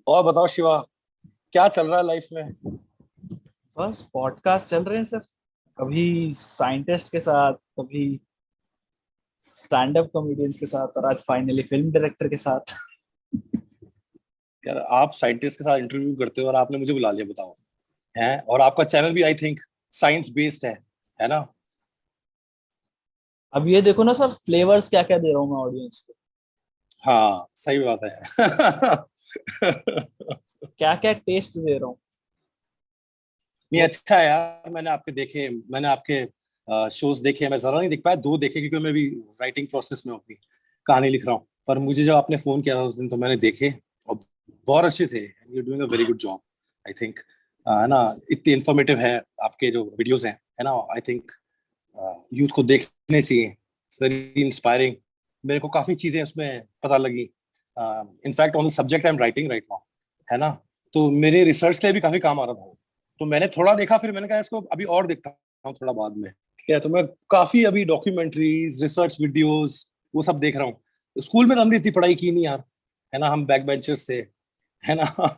और बताओ शिवा, क्या चल रहा है लाइफ में? बस पॉडकास्ट चल रहे हैं सर। कभी साइंटिस्ट के साथ, कभी स्टैंड अप कॉमेडियंस के साथ, और आज फाइनली फिल्म डायरेक्टर के साथ। यार आप साइंटिस्ट के साथ इंटरव्यू करते हो और आपने मुझे बुला लिया, बताओ। है, और आपका चैनल भी आई थिंक साइंस बेस्ड है ना? अब ये देखो ना सर, फ्लेवर्स क्या क्या दे रहा हूँ मैं ऑडियंस को। हाँ, सही बात है। क्या क्या टेस्ट दे रहा हूँ। नहीं, वो अच्छा है यार। मैंने आपके शोज देखे हैं। मैं ज्यादा नहीं देख पाया, दो देखे, क्योंकि मैं भी राइटिंग प्रोसेस में अपनी कहानी लिख रहा हूँ। पर मुझे जब आपने फोन किया था उस दिन, तो मैंने देखे और बहुत अच्छे थे। You doing a very good job, I think. है ना? इतने इन्फॉर्मेटिव है आपके जो वीडियोस हैं, है ना? आई थिंक यूथ को देखने चाहिए। It's very inspiring. मेरे को काफी चीजें उसमें पता लगी। In fact on the subject I am writing right now, है ना? तो मेरे रिसर्च के लिए भी काफी काम आ रहा था। तो मैंने थोड़ा देखा, फिर मैंने कहा इसको अभी और देखता हूँ थोड़ा बाद में। ठीक है, तो मैं काफी अभी डॉक्यूमेंट्रीज, रिसर्च वीडियोस, वो सब देख रहा हूँ। स्कूल में तो हमने इतनी पढ़ाई की नहीं यार, है ना? हम बैक बेंचर्स थे, है ना?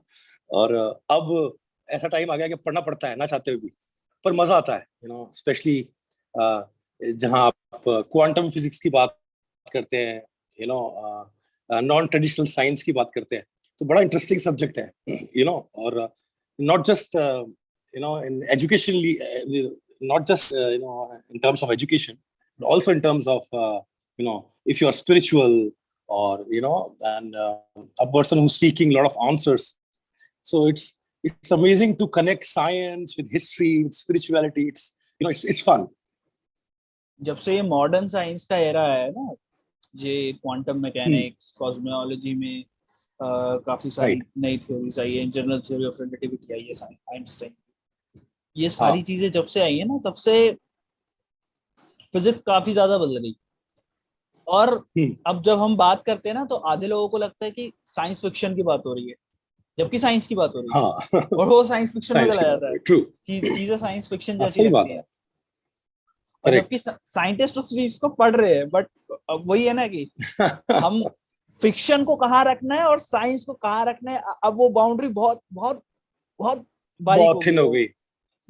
और अब ऐसा टाइम आ गया कि पढ़ना पड़ता है ना चाहते हुए भी। पर मजा आता है, स्पेशली जहाँ आप क्वांटम फिजिक्स की बात करते हैं, नॉन ट्रेडिशनल साइंस की बात करते हैं। तो बड़ा इंटरेस्टिंग सब्जेक्ट है। और not just in educationally, not just in terms of education, but also in terms of if you are spiritual, or and a person who's seeking a lot of answers. So it's amazing to connect science with history, with spirituality. It's fun. जब से ये modern science का era है ना, ये quantum Hmm. Mechanics, cosmology में काफी Right. सारी नई थ्योरीज आई है। जनरल थ्योरी ऑफ रिलेटिविटी आई है आइंस्टाइन। ये सारी हाँ. चीजें जब से आई है ना, तब से फिजिक्स काफी ज्यादा बदल गई। और Hmm. अब जब हम बात करते हैं ना, तो आधे लोगों को लगता है कि साइंस फिक्शन की बात हो रही है, जबकि साइंस की बात हो रही है। हाँ. और वो साइंस फिक्शन में साइंस चला की बात जाता है। है, ट्रू. चीजें साइंस फिक्शन हाँ, जैसी सही बात लगती है. हैं। और जबकि करेक्ट. साइंटिस्ट उस चीज को पढ़ रहे हैं, बट अब वही है ना कि हम फिक्शन को कहाँ रखना है और साइंस को कहाँ रखना है, अब वो बाउंड्री बहुत बहुत बहुत बारीक हो बहुत गई थिन है। हो वो गई.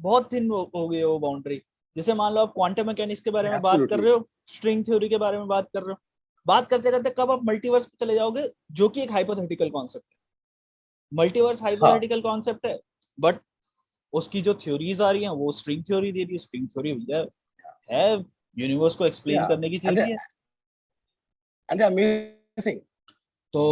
बहुत थिन हो गई है वो बाउंड्री। जैसे मान लो आप क्वांटम मैकेनिक्स के बारे में बात कर एब्सोल्युटली. रहे हो, स्ट्रिंग थ्योरी के बारे में बात कर रहे हो, बात करते करते कब आप मल्टीवर्स पे चले जाओगे, जो कि एक हाइपोथेटिकल कॉन्सेप्ट है। मल्टीवर्स हाँ. हाइपोथेटिकल कॉन्सेप्ट है, बट उसकी जो थ्योरीज आ रही हैं वो स्ट्रिंग थ्योरी दे रही है। स्ट्रिंग थ्योरी भैया है, यूनिवर्स को एक्सप्लेन या. करने की एंड थ्योरी है। अमेजिंग. तो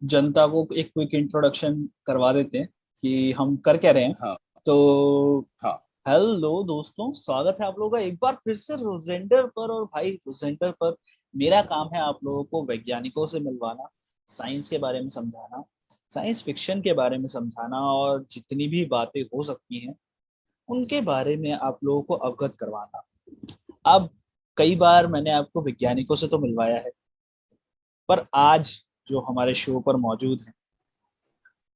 जनता को एक क्विक इंट्रोडक्शन करवा देते हैं कि हम कर क्या रहे हैं। हाँ. तो हाँ. हेलो दोस्तों, स्वागत है आप लोगों का एक बार फिर से रोजेंडर पर। और भाई रोजेंडर पर मेरा काम है आप लोगों को वैज्ञानिकों से मिलवाना, साइंस के बारे में समझाना, साइंस फिक्शन के बारे में समझाना, और जितनी भी बातें हो सकती हैं उनके बारे में आप लोगों को अवगत करवाना। अब कई बार मैंने आपको वैज्ञानिकों से तो मिलवाया है, पर आज जो हमारे शो पर मौजूद हैं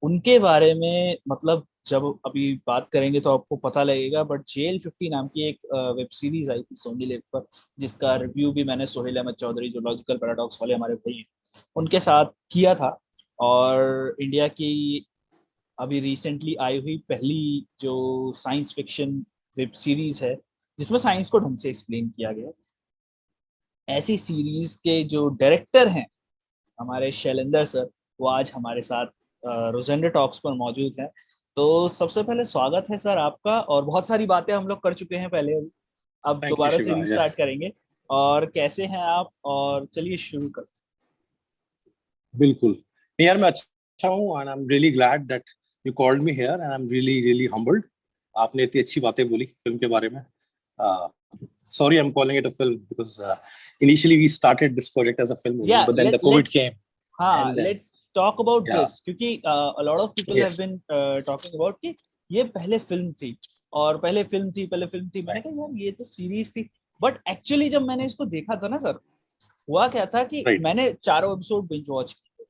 उनके बारे में, मतलब जब अभी बात करेंगे तो आपको पता लगेगा। बट JL50 नाम की एक वेब सीरीज आई थी सोनी लिव पर, जिसका रिव्यू भी मैंने सोहेल अहमद चौधरी, जो लॉजिकल पैराडॉक्स वाले हमारे भाई हैं, उनके साथ किया था। और इंडिया की अभी रिसेंटली आई हुई पहली जो साइंस फिक्शन वेब सीरीज है, जिसमें साइंस को ढंग से एक्सप्लेन किया गया। ऐसी सीरीज के जो डायरेक्टर हैं हमारे शैलेंद्र सर, वो आज हमारे साथ रोजेंडर टॉक्स पर मौजूद है। तो सबसे पहले स्वागत है सर आपका। और बहुत सारी बातें हम लोग कर चुके हैं पहले, अब थैंक यू दोबारा से शिवा. यस. रीस्टार्ट करेंगे। और कैसे हैं आप, और चलिए शुरू कर। बिल्कुल. नहीं यार, मैं अच्छा हूँ, and I am really glad that you called me here, and I am really really humbled. आपने इतनी अच्छी बातें बोली फिल्म के बारे में. Sorry, I'm calling it a film because initially we started this project as a film only, या but then the COVID let's came, हाँ, and then let's talk about yeah, this, क्योंकि a lot of people have yes, been talking about कि ये पहले film थी, और पहले film थी। मैंने right, कहा यार ये तो सीरीज थी। बट एक्चुअली जब मैंने इसको देखा था ना सर, हुआ क्या था कि right, मैंने चारों एपिसोड बिंज वॉच किए,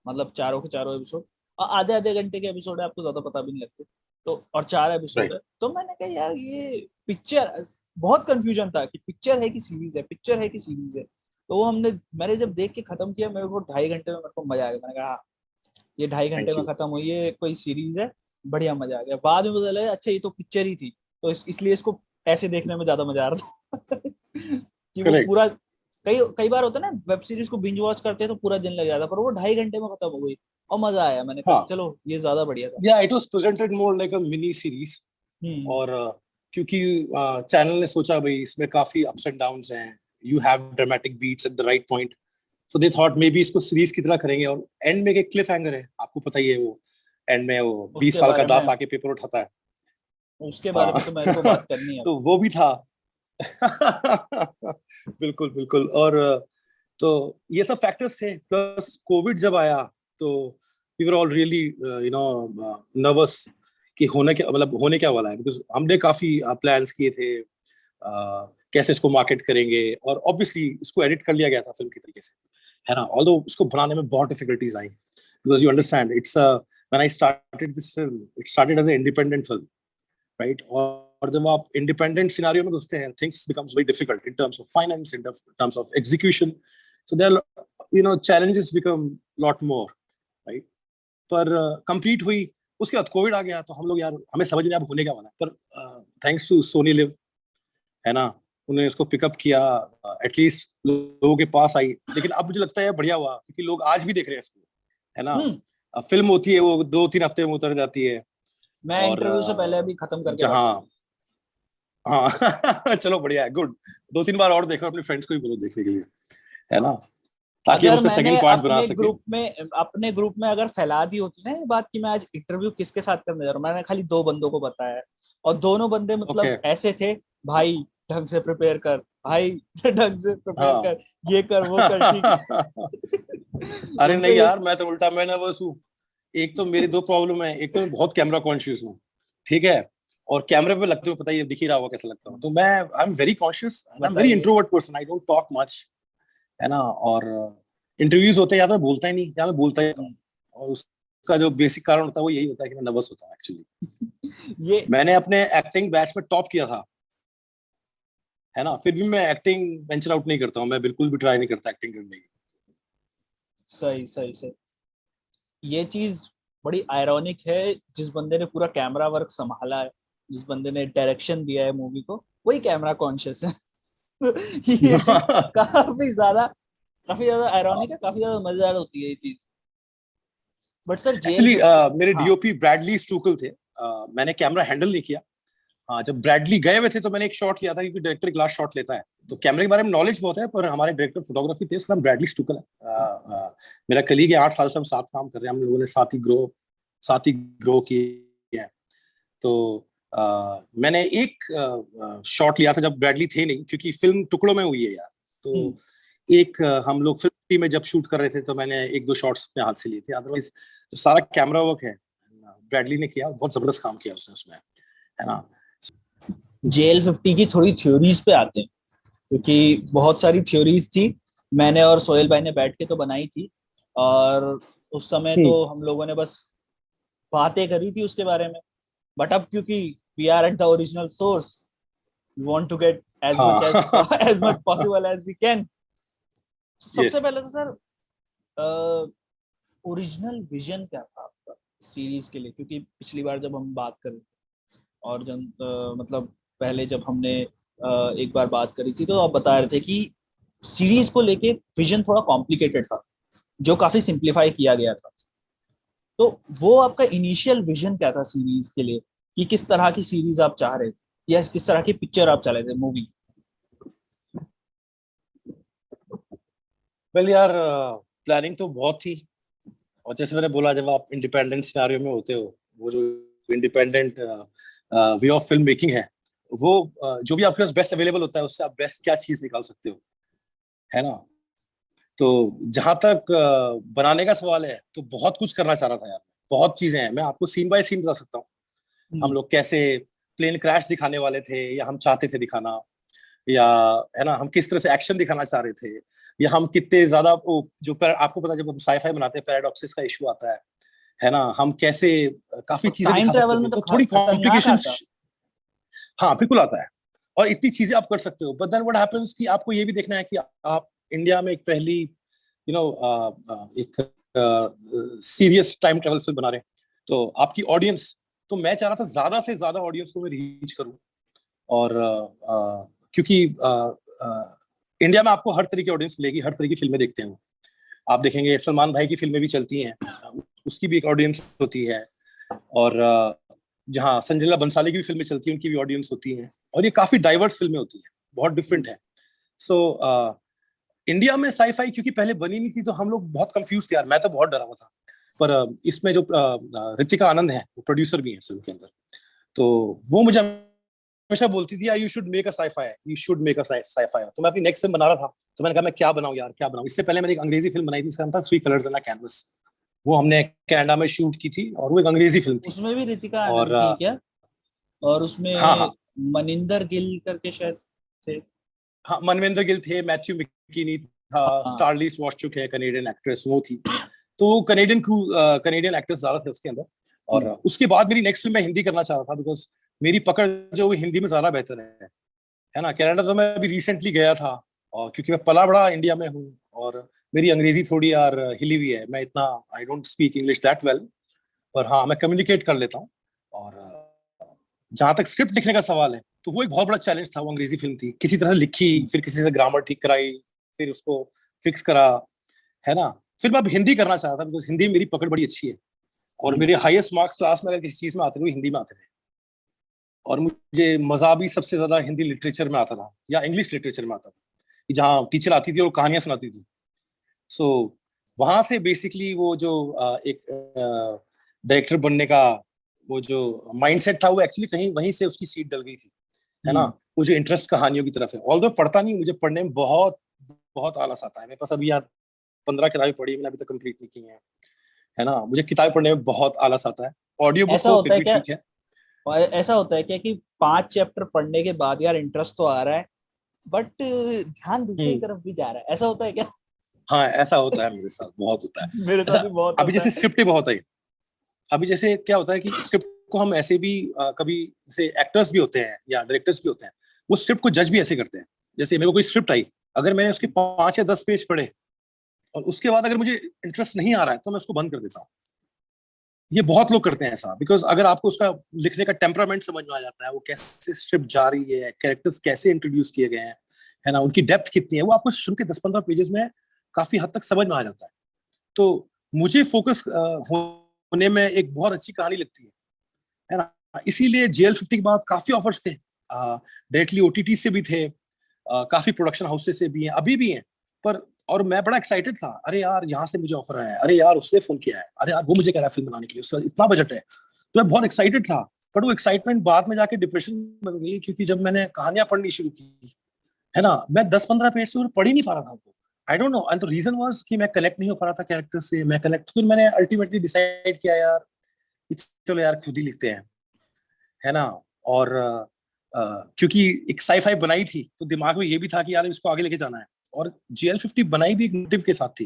मतलब चारों के चारों एपिसोड। और आधे आधे घंटे के एपिसोड है, आपको ज्यादा पता भी नहीं लगते। तो और 4 एपिसोड right. है, तो मैंने कहा यार ये पिक्चर, बहुत कंफ्यूजन था कि पिक्चर है कि सीरीज है, पिक्चर है कि सीरीज है। तो वो मैंने जब देख के खत्म किया, मेरे को 2.5 घंटे में मेरे को मजा आ गया। मैंने कहा हाँ, ये 2.5 घंटे थैंक में यू। खत्म हुई है, कोई सीरीज है, बढ़िया मजा आ गया। बाद में पता लगा अच्छा ये तो पिक्चर ही थी, तो इसलिए इसको ऐसे देखने में ज्यादा मजा आ रहा था कि वो करेक्ट। पूरा, कई कई बार होता है ना वेब सीरीज को बिंज वॉच करते हैं तो पूरा दिन लग जाता है, पर वो 2.5 घंटे में खत्म हो गई और मजा आया। मैंने कहा हाँ, चलो ये ज्यादा बढ़िया था। या it was presented more like a mini series. Hmm. और क्योंकि चैनल ने सोचा भाई इसमें काफी अप्स एंड डाउन्स हैं, you have dramatic beats at the right point, so they thought maybe इसको सीरीज की तरह करेंगे। और एंड में एक क्लिफ हैंगर है, आपको पता ही है वो, एंड में वो 20 उसके साल का बारे दास में, आके पेपर उठाता है। उसके बारे हाँ में तो मेरे को बात करनी है। तो वो भी था। बिल्कुल बिल्कुल। और तो ये सब फैक्टर्स थे, प्लस कोविड जब आया तो we were all really you know nervous कि होने क्या, मतलब होने क्या वाला है, बिकॉज हमने काफी प्लान्स किए थे कैसे इसको मार्केट करेंगे। और ऑब्वियसली इसको एडिट कर लिया गया था फिल्म की तरीके से, है ना, ऑल्दो इसको बनाने में बहुत डिफिकल्टीज आई, because you understand it's when I started this film, it started as a independent film, right. और जब आप इंडिपेंडेंट सिनारियो में घुसते हैं, things becomes very difficult in terms of finance, in terms of execution, so there you know challenges become lot more, right. पर complete हुई, उसके बाद कोविड आ गया, तो हम लोग यार हमें समझ नहीं अब होने क्या वाला है। पर थैंक्स टू सोनी लिव, है ना, उन्होंने इसको पिकअप किया, एटलीस्ट लोगों के पास आई। लेकिन अब मुझे लगता है बढ़िया हुआ, क्योंकि लोग आज भी देख रहे हैं इसको, है ना। हम्म। फिल्म होती है वो 2-3 हफ्ते में उतर जाती है। मैं और इंटरव्यू से पहले अभी खत्म करके बैठा हूँ। जहाँ, हाँ चलो बढ़िया है, गुड। 2-3 बार और देखो, अपने फ्रेंड्स को भी बोलो देखने के लिए, है ना, ताकि हम अगर उसका मैंने सेकंड पार्ट बना सके। अपने ग्रुप में अगर फैला दी होती ना ये बात कि मैं आज इंटरव्यू किसके साथ करने जा रहा हूँ, मैंने खाली 2 बंदों को बताया है, और दोनों बंदे ओके। मतलब ऐसे थे, भाई ढंग से प्रिपेयर कर, भाई ढंग से प्रिपेयर हाँ। कर, ये कर वो कर, ठीक है। अरे उनको नहीं ये, यार, मैं तो उल्टा, मैं नर्वस हूँ। एक तो मेरी 2 प्रॉब्लम है, एक तो मैं बहुत कैमरा कॉन्शियस हूँ, ठीक है, और कैमरे पे लगते हो, पता ही है, दिख ही रहा होगा कैसा लगता हूँ, तो मैं I am very conscious, I am very बताइए। Introvert person, I don't talk much, है ना। और इंटरव्यूज होते हैं या तो मैं बोलता ही नहीं, या मैं बोलता ही होता हूँ। और उसका जो बेसिक कारण होता है वो यही होता है कि मैं नर्वस होता हूँ एक्चुअली। ये मैंने अपने एक्टिंग बैच में टॉप किया था, है ना, फिर भी मैं एक्टिंग वेंचर आउट नहीं करता हूँ, मैं बिल्कुल भी ट्राई नहीं करता एक्टिंग करने की। सही सही सही। ये चीज बड़ी आयरॉनिक है, जिस बंदे ने पूरा कैमरा वर्क संभाला है, जिस बंदे ने डायरेक्शन दिया है मूवी को, वही कैमरा कॉन्शियस है। ये चीज काफी ज्यादा आयरॉनिक है, काफी ज्यादा मजेदार होती है ये चीज। But sir J L actually 50। मेरे हाँ। डीओपी ब्रैडली स्टूकल थे, मैंने कैमरा हैंडल नहीं किया। हाँ, जब ब्रैडली गए हुए थे तो मैंने एक शॉट लिया था, क्योंकि डायरेक्टर एक लास्ट शॉट लेता है, तो कैमरे के बारे में नॉलेज बहुत है, पर हमारे डायरेक्टर फोटोग्राफी थे, उसका नाम ब्रैडली स्टूकल है। मेरा कलीग है, 8 साल से हम साथ काम कर रहे हैं, हम लोगों ने साथ ही ग्रो किए हैं। तो मैंने एक शॉट लिया था जब ब्रैडली थे नहीं, क्योंकि फिल्म टुकड़ों में हुई है यार। हम्म। तो एक हम लोग फिल्म में जब शूट कर रहे थे, तो मैंने 1-2 शॉट्स अपने हाथ से लिए थे, अदरवाइज तो सारा कैमरा वर्क है ब्रैडली ने किया, बहुत जबरदस्त काम किया उसने उसमें, है ना। जेल 50 की थोड़ी थ्योरीज पे आते हैं, क्योंकि बहुत सारी थ्योरीज थी, मैंने और सोहेल भाई ने बैठ के तो बनाई थी, और उस समय हम्म। तो हम लोगों ने बस बातें करी थी उसके बारे में। बट अब क्योंकि we are at the original source, we want to get हाँ। as much possible as we can। सबसे यस। पहले तो सर, ओरिजिनल विजन क्या था आपका सीरीज के लिए, क्योंकि पिछली बार जब हम बात कर रहे थे और मतलब पहले जब हमने एक बार बात करी थी, तो आप बता रहे थे कि सीरीज को लेके विजन थोड़ा कॉम्प्लिकेटेड था, जो काफी सिंप्लीफाई किया गया था। तो वो आपका इनिशियल विजन क्या था सीरीज के लिए, कि किस तरह की सीरीज आप चाह रहे थे, या किस तरह की पिक्चर आप चाह रहे थे मूवी। वेल यार, प्लानिंग तो बहुत थी। और जैसे मैंने बोला, जब आप इंडिपेंडेंट सिनेरियो में होते हो, वो जो independent way of film making है, वो जो भी आपके पास बेस्ट अवेलेबल होता है, उससे आप बेस्ट क्या चीज निकाल सकते हो, है ना। तो जहां तक बनाने का सवाल है, तो बहुत कुछ करना चाह रहा था यार, बहुत चीजें हैं, मैं आपको सीन बाय सीन बता सकता हूँ। हम लोग कैसे प्लेन क्रैश दिखाने वाले थे, या हम चाहते थे दिखाना, या, है ना, हम किस तरह से एक्शन दिखाना चाह रहे थे, या हम कितने ज्यादा जो आपको पता है, जब हम साईफाई बनाते हैं पैराडॉक्सिस का इशू आता है ना, हम कैसे काफी और चीजें टाइम दिखा सकते ट्रेवल थे, में तो तो थोड़ी खतरनाक कॉम्प्लिकेशंस। आता। हाँ बिल्कुल आता है, और इतनी चीजें आप कर सकते हो, बट देन व्हाट हैपेंस कि आपको ये भी देखना है कि आप इंडिया में एक पहली, यू नो, एक सीरियस टाइम ट्रेवल फिल्म बना रहे हैं, तो आपकी ऑडियंस, तो मैं चाह रहा था ज्यादा से ज्यादा ऑडियंस को मैं रीच करूं। और क्योंकि इंडिया में आपको हर तरह की ऑडियंस मिलेगी, हर तरह की फिल्में देखते हैं। आप देखेंगे सलमान भाई की फिल्में भी चलती हैं, उसकी भी एक ऑडियंस होती है। और जहाँ संजय बंसाली की भी फिल्में चलती हैं, उनकी भी ऑडियंस होती है। और ये काफी डाइवर्स फिल्में होती हैं, बहुत डिफरेंट है। सो इंडिया में साईफाई क्योंकि पहले बनी नहीं थी, तो हम लोग बहुत कंफ्यूज थे यार, मैं तो बहुत डरा हुआ था। पर इसमें जो ऋतिका आनंद है, वो प्रोड्यूसर भी है फिल्म के अंदर, तो वो मुझे हमेशा बोलती थी, you should make a sci-fi, you should make a sci-fi. तो मैं अपनी नेक्स्ट फिल्म बना रहा था, तो मैंने कहा मैं क्या बनाऊं यार, क्या बनाऊं। इससे पहले मैंने एक अंग्रेजी फिल्म बनाई थी, इसका नाम था थ्री कलर्स इन अ कैनवस। वो हमने कनाडा में शूट की थी, और वो एक अंग्रेजी फिल्म थी। उसमें भी ऋतिका और आनंद थी क्या? और हाँ उसमें हाँ मनिंदर गिल करके शायद थे। हाँ, मनविंदर गिल थे, मैथ्यू मिकीनी था, हाँ। स्टारलिस वॉशचुक है कनेडियन एक्ट्रेस, वो थी। तो कनेडियन क्रू, कनेडियन एक्टर्स ज्यादा थे उसके अंदर। और उसके बाद मेरी नेक्स्ट फिल्म मैं हिंदी करना चाह रहा था, बिकॉज मेरी पकड़ जो वो हिंदी में ज्यादा बेहतर है ना। कनाडा तो मैं अभी रिसेंटली गया था, और क्योंकि मैं पला बड़ा इंडिया में हूँ, और मेरी अंग्रेजी थोड़ी यार हिली हुई है, मैं इतना I don't speak English that well, पर हाँ मैं कम्युनिकेट कर लेता हूँ। और जहां तक स्क्रिप्ट लिखने का सवाल है, तो वो एक बहुत बड़ा चैलेंज था। वो अंग्रेजी फिल्म थी, किसी तरह से लिखी, फिर किसी से ग्रामर ठीक कराई, फिर उसको फिक्स करा, है ना। फिर मैं अब हिंदी करना चाह रहा था, बिकॉज हिंदी में मेरी पकड़ बड़ी अच्छी है, और मेरे हाईएस्ट मार्क्स क्लास में अगर किसी चीज में आते थे वो हिंदी में आते थे। और मुझे मजा भी सबसे ज्यादा हिंदी लिटरेचर में आता था, या इंग्लिश लिटरेचर में आता था, कि जहाँ टीचर आती थी और कहानियां सुनाती थी। सो वहां से बेसिकली वो जो एक डायरेक्टर बनने का वो जो माइंडसेट था, वो एक्चुअली कहीं वहीं से उसकी सीट डल गई थी, है ना। मुझे इंटरेस्ट कहानियों की तरफ है, ऑल्दो पढ़ता नहीं, मुझे पढ़ने में बहुत बहुत आलस आता है। मेरे पास अभी यहाँ 15 किताबें पढ़ी, मैंने अभी तक कंप्लीट नहीं की है ना। मुझे किताबें पढ़ने में बहुत आलस आता है। ऑडियो बुक ऐसा हो होता फिर है भी क्या? ठीक है। और ऐसा होता है क्या कि 5 चैप्टर पढ़ने के बाद यार इंटरेस्ट तो आ रहा है, बट ध्यान दूसरी हम्म, तरफ भी जा रहा है, ऐसा होता है क्या? हाँ ऐसा होता है, मेरे साथ बहुत होता है। मेरे साथ अच्छा, भी बहुत अभी होता जैसे है। स्क्रिप्ट ही बहुत है। अभी जैसे क्या होता है कि स्क्रिप्ट को हम ऐसे भी कभी, जैसे एक्टर्स भी होते हैं या डायरेक्टर्स भी होते हैं, वो स्क्रिप्ट को जज भी ऐसे करते हैं। जैसे मेरे को कोई स्क्रिप्ट आई, अगर मैंने उसके 5 या 10 पेज पढ़े, और उसके बाद अगर मुझे इंटरेस्ट नहीं आ रहा है, तो मैं उसको बंद कर देता हूँ। ये बहुत लोग करते हैं ऐसा, बिकॉज अगर आपको उसका लिखने का टेम्परामेंट समझ में आ जाता है, वो कैसे स्क्रिप्ट जा रही है, कैरेक्टर्स कैसे इंट्रोड्यूस किए गए हैं, है ना, उनकी डेप्थ कितनी है, वो आपको सुन के 10-15 पेजेस में काफी हद तक समझ में आ जाता है। तो मुझे फोकस होने में एक बहुत अच्छी कहानी लगती है ना। इसीलिए JL50 के बाद काफी ऑफर्स थे, डायरेक्टली OTT से भी थे, काफी प्रोडक्शन हाउसेस से भी हैं, अभी भी हैं। पर और मैं बड़ा एक्साइटेड था, अरे यार यहाँ से मुझे ऑफर आया है, अरे यार उसने फोन किया है, अरे यार वो मुझे कह रहा है फिल्म बनाने के लिए, उसका इतना बजट है। तो मैं बहुत एक्साइटेड था। बट वो एक्साइटमेंट बाद में जाके डिप्रेशन बन गई, क्योंकि जब मैंने कहानियां पढ़नी शुरू की, है ना, मैं 10-15 पेज से पढ़ ही नहीं पा रहा था। I don't know, and the reason was कि मैं कनेक्ट नहीं हो पा रहा था कैरेक्टर से। मैं कनेक्ट, फिर मैंने अल्टीमेटली डिसाइड किया यार कि चलो यार खुद ही लिखते हैं, है ना। और क्योंकि एक साईफाई बनाई थी, तो दिमाग में ये भी था कि यार इसको आगे लेके जाना है। और JL50 बनाई भी एक मोटिव के साथ थी।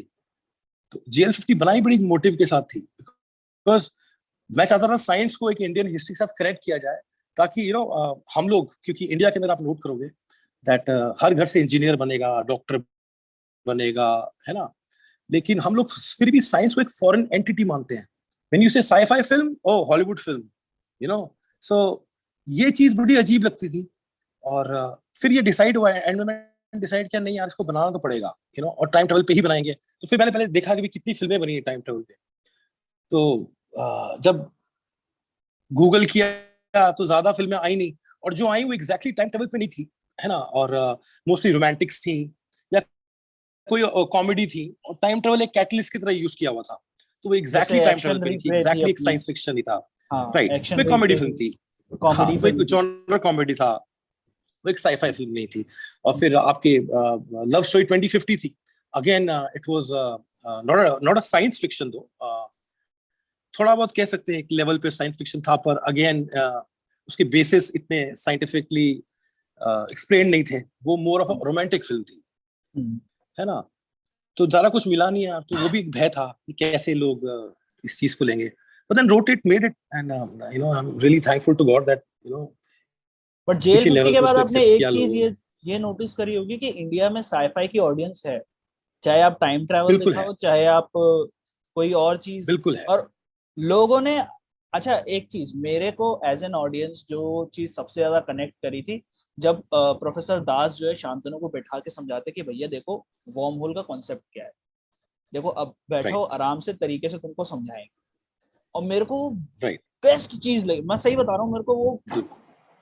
तो JL50 बनाई बड़ी मोटिव के साथ थी, बिकॉज मैं चाहता था साइंस को एक इंडियन हिस्ट्री के साथ कनेक्ट किया जाए, ताकि हम लोग, क्योंकि इंडिया के अंदर आप नोट करोगे दैट हर घर से इंजीनियर बनेगा, डॉक्टर बनेगा, है ना। लेकिन हम लोग फिर भी साइंस को एक फॉरेन एंटिटी मानते हैं। When you say sci-fi film, or Hollywood film, you know. So ये चीज बड़ी अजीब लगती थी। और फिर ये डिसाइड हुआ, एंड में डिसाइड किया, नहीं यार इसको बनाना तो पड़ेगा, और टाइम ट्रेवल पे ही बनाएंगे। तो फिर मैंने पहले देखा कि कितनी फिल्में बनी है टाइम ट्रेवल पे। तो जब गूगल किया, तो ज्यादा फिल्में आई नहीं, और जो आई वो एग्जैक्टली टाइम ट्रेवल पे नहीं थी, है ना। और मोस्टली रोमांटिक्स थी, या कोई कॉमेडी थी। और टाइम ट्रेवल एक कैटलिस्ट की तरह यूज किया हुआ था, तो वो एग्जैक्टली जैसे टाइम ट्रेवल एक्शन पे नहीं थी, रिप्ले थी एग्जैक्टली एक अपनी। साइंस फिक्शन ही था। हाँ, राइट, वो एक्शन एक कॉमेडी रिप्ले फिल्म थी। हाँ, कॉमेडी वो एक फिल्म थी। जॉनर कॉमेडी था, वो एक साईफाई फिल्म नहीं थी। और फिर आपके लव स्टोरी 2050 थी। Again it was not a science fiction, दो थोड़ा बहुत कह सकते हैं एक लेवल पे साइंस फिक्शन था, पर अगेन उसके बेसिस इतने साइंटिफिकली एक्सप्लेन नहीं थे। वो more of a romantic film थी, हम्म। है ना। तो ज्यादा कुछ मिला नहीं यार, तो वो भी एक भय था कि कैसे लोग इस चीज को लेंगे। But then wrote it, made it, and I am really thankful to God that but J L इसी 50 लेवल के पे बाद उसको आपने एक्सेप्ट एक किया चीज लोगों ने। ये नोटिस करी होगी कि इंडिया में साईफाई की ऑडियंस है। चाहे आप टाइम ट्रैवल बिल्कुल है। दिखाओ, चाहे आप कोई और चीज। बिल्कुल है। और लोगों ने, अच्छा एक चीज मेरे को एज एन ऑडियंस जो चीज सबसे ज्यादा कनेक्ट करी थी, जब प्रोफेसर दास जो है शांतनु को बैठा के समझाते कि भैया देखो वर्म होल का कॉन्सेप्ट क्या है, देखो अब बैठो राइट आराम से तरीके से तुमको समझाएंगे। और मेरे को राइट। बेस्ट चीज लगी, मैं सही बता रहा हूँ, मेरे को वो जी